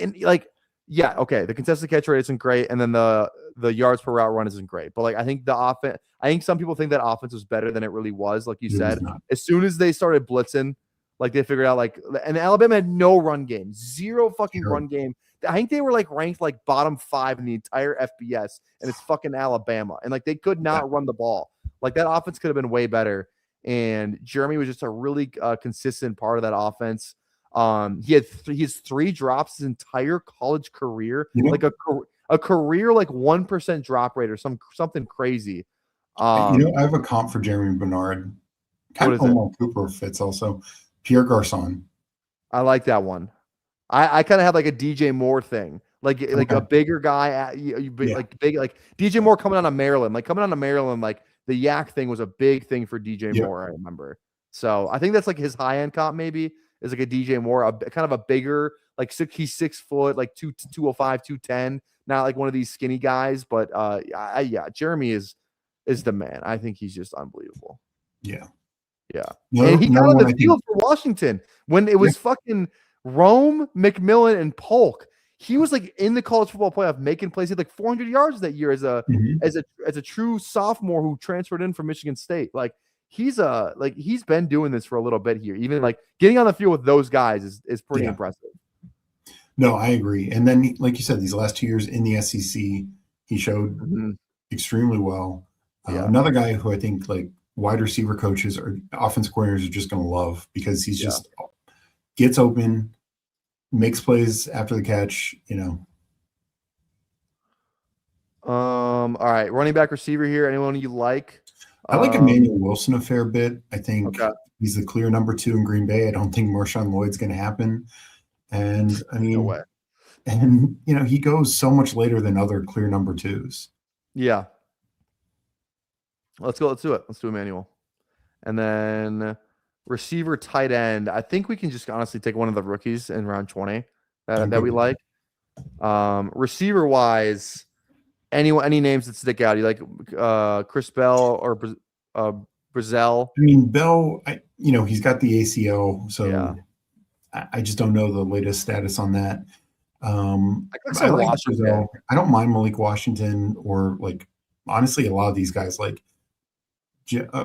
okay, the contested catch rate isn't great, and then the yards per route run isn't great. But like I think some people think that offense was better than it really was. Like you said, as soon as they started blitzing, like they figured out and Alabama had no run game, zero fucking run game. I think they were like ranked like bottom 5 in the entire FBS, and it's fucking Alabama, and like they could not run the ball. Like that offense could have been way better, and Jeremy was just a really consistent part of that offense. He has 3 drops his entire college career, like a career like 1% drop rate or something crazy.
I have a comp for Jeremy Bernard. Kind of Omar Cooper fits also. Pierre Garçon.
I like that one. I kind of have like a DJ Moore thing, like a bigger guy, like big, like DJ Moore coming out of Maryland, like the Yak thing was a big thing for DJ Moore. I remember. So I think that's like his high end comp maybe is like a DJ Moore, kind of a bigger, like he's 6 foot, like 205, 210, not like one of these skinny guys, but Jeremy is the man. I think he's just unbelievable.
Yeah.
And he got on the field for Washington when it was fucking Rome, McMillan, and Polk. He was like in the college football playoff making plays. He had like 400 yards that year as a true sophomore who transferred in from Michigan State. Like he's been doing this for a little bit here. Even like getting on the field with those guys is pretty impressive.
No, I agree. And then, like you said, these last 2 years in the SEC, he showed extremely well. Another guy who I think like wide receiver coaches or offensive coordinators are just going to love because he's just gets open, makes plays after the catch,
All right, running back, receiver here. Anyone you like?
I like Emmanuel Wilson a fair bit. I think he's the clear number 2 in Green Bay. I don't think Marshawn Lloyd's going to happen. And I mean,
no way.
And he goes so much later than other clear number 2s.
Yeah. Let's go. Let's do it. Let's do Emmanuel. And then receiver, tight end. I think we can just honestly take one of the rookies in round 20 that we like. Receiver wise, any names that stick out? You like Chris Bell or Brazell?
I mean, Bell, he's got the ACL, so I just don't know the latest status on that. I like Brazell. I don't mind Malik Washington or like honestly a lot of these guys like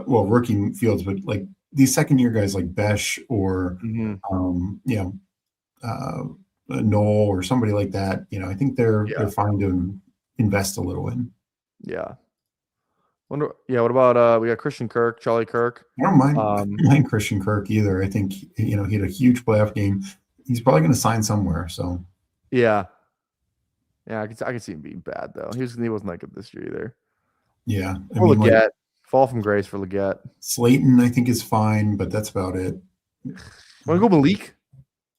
rookie Fields, but like these second year guys like Besh or Noel or somebody like that. I think they're fine to invest a little in.
Yeah. What about we got Christian Kirk, Charlie Kirk?
I don't mind Christian Kirk either. I think he had a huge playoff game. He's probably going to sign somewhere. So
yeah, I can see him being bad though. He wasn't that good this year either.
Yeah,
Leggett, fall from grace for Leggett.
Slayton, I think, is fine, but that's about it.
Want to go Malik?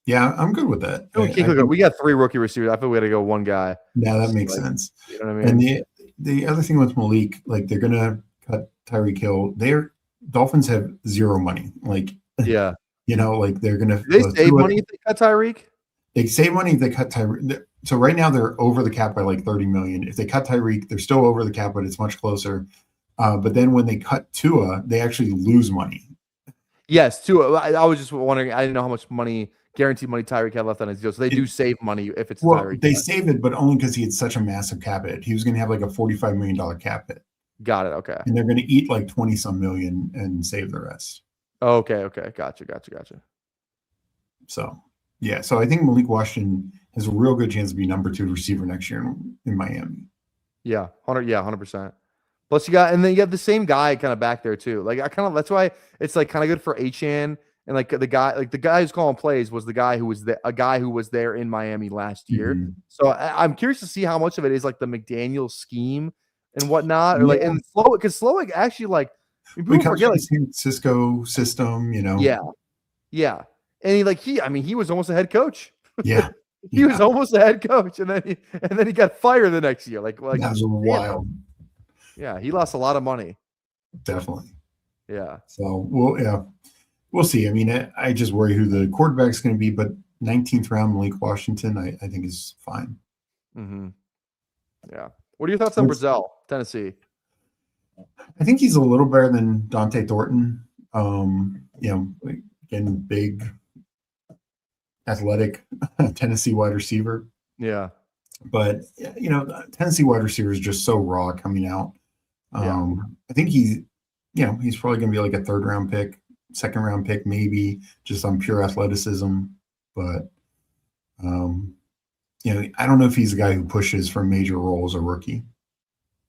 Yeah, I'm good with that.
We got 3 rookie receivers. I feel we got to go one guy.
Yeah, that makes sense.
You know what I mean?
And the other thing with Malik, like they're gonna cut Tyreek Hill. Dolphins have zero money. Like,
Yeah.
like they're gonna
Do they save money if they cut Tyreek?
They save money if they cut Tyreek. So right now they're over the cap by like 30 million. If they cut Tyreek, they're still over the cap, but it's much closer. But then when they cut Tua, they actually lose money.
Yes, Tua. I was just wondering. I didn't know how much money, guaranteed money, Tyreek had left on his deal. So they do save money if it's Tyreek.
They save it, but only because he had such a massive cap hit. He was going to have like a $45 million cap hit.
Got it. Okay.
And they're going to eat like 20 some million and save the rest.
Okay. Gotcha.
So, yeah. So I think Malik Washington has a real good chance to be number 2 receiver next year in Miami.
Yeah. 100%. Plus and then you have the same guy kind of back there too. Like that's why it's like kind of good for Achane. And like the guy who's calling plays was the guy who was there in Miami last year.
Mm-hmm.
So I'm curious to see how much of it is like the McDaniel scheme and whatnot, or like, and Slowick actually like,
we forget like San Francisco system,
Yeah. And he was almost a head coach.
Yeah.
He was almost a head coach, and then he got fired the next year. Like
that was wild.
Yeah, he lost a lot of money.
Definitely.
Yeah.
So we'll see. I mean, I just worry who the quarterback's going to be, but 19th round Malik Washington, I think is fine.
Mm-hmm. Yeah. What are your thoughts on Brazil, Tennessee?
I think he's a little better than Dante Thornton. Again, big, athletic Tennessee wide receiver.
Yeah.
But Tennessee wide receiver is just so raw coming out. I think he's probably going to be like a 3rd round pick, 2nd round pick, maybe just on pure athleticism. But I don't know if he's a guy who pushes for major roles a rookie.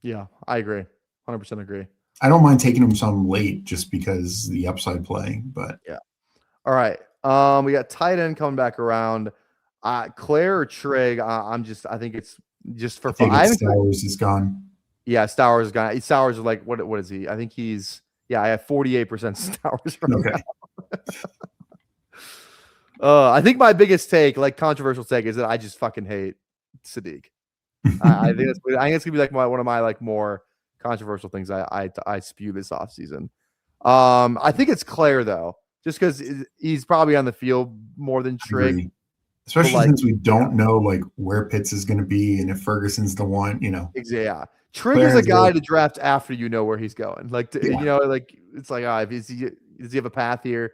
Yeah, I agree. 100% agree.
I don't mind taking him some late just because the upside play, but
yeah. All right. We got tight end coming back around. Claire or Trigg? I think it's just for fun.
Stowers is gone.
Yeah, Stowers is gone. Stowers is like what is he? I think he's I have 48% Stowers right now. I think my biggest take, like controversial take, is that I just fucking hate Sadiq. I think it's gonna be like one of my like more controversial things I spew this offseason. I think it's Claire though, just because he's probably on the field more than Trigg.
Especially since we don't know like where Pitts is going to be and if Ferguson's the one,
Yeah, Trigg is a guy to draft after you know where he's going. Like like it's like does he have a path here?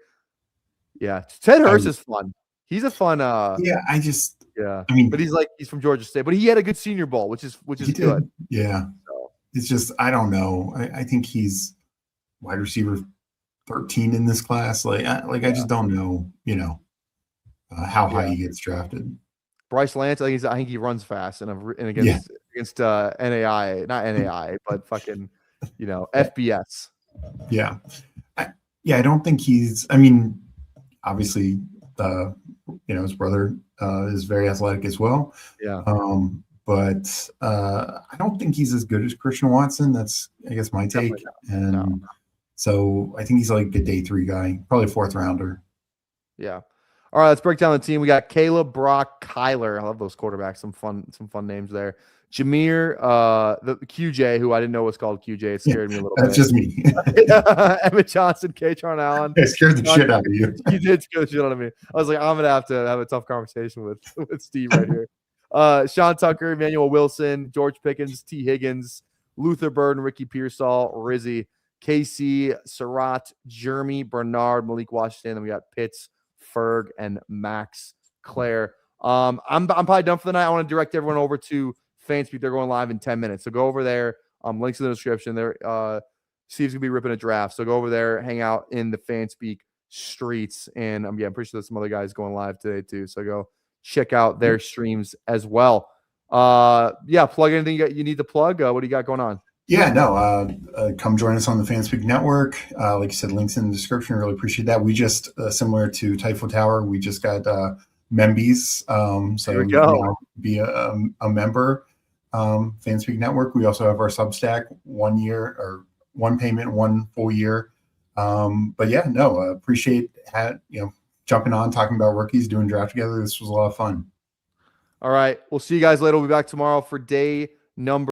Yeah, Ted Hurst is fun. He's a fun.
I
mean, but he's from Georgia State, but he had a good Senior Bowl, which is good.
Yeah, so. It's just I don't know. I think he's wide receiver 13 in this class. I just don't know. How high he gets drafted.
Bryce Lance, I think he runs fast and against NAI, not NAI, but fucking FBS.
Yeah, I don't think he's. I mean, obviously, his brother is very athletic as well.
Yeah.
But I don't think he's as good as Christian Watson. That's I guess my take. So I think he's like a day 3 guy, probably a 4th rounder.
Yeah. All right, let's break down the team. We got Caleb, Brock, Kyler. I love those quarterbacks. Some fun names there. Jameer, the QJ, who I didn't know was called QJ. It scared me a little bit.
That's just me.
Emmett Johnson, Katron Allen.
It scared the shit out of you.
You did scare the shit out of me. I was like, I'm going to have a tough conversation with Steve right here. Sean Tucker, Emmanuel Wilson, George Pickens, T. Higgins, Luther Burden, Ricky Pearsall, Rizzy, KC, Surratt, Jeremy, Bernard, Malik Washington. Then we got Pitts, Ferg, and Max Claire. I'm probably done for the night. I want to direct everyone over to Fanspeak. They're going live in 10 minutes. So go over there. Links in the description. There, Steve's gonna be ripping a draft. So go over there, hang out in the Fanspeak streets. And I'm pretty sure there's some other guys going live today too. So go check out their streams as well. Plug anything you need to plug. What do you got going on?
Yeah, no, come join us on the Fanspeak Network. Like you said, links in the description. Really appreciate that. We just, similar to Typho Tower, we just got Membies. So
there we go.
Be a member. Fanspeak Network. We also have our Substack, 1 year or 1 payment, 1 full year. Appreciate jumping on, talking about rookies, doing draft together. This was a lot of fun.
All right. We'll see you guys later. We'll be back tomorrow for day number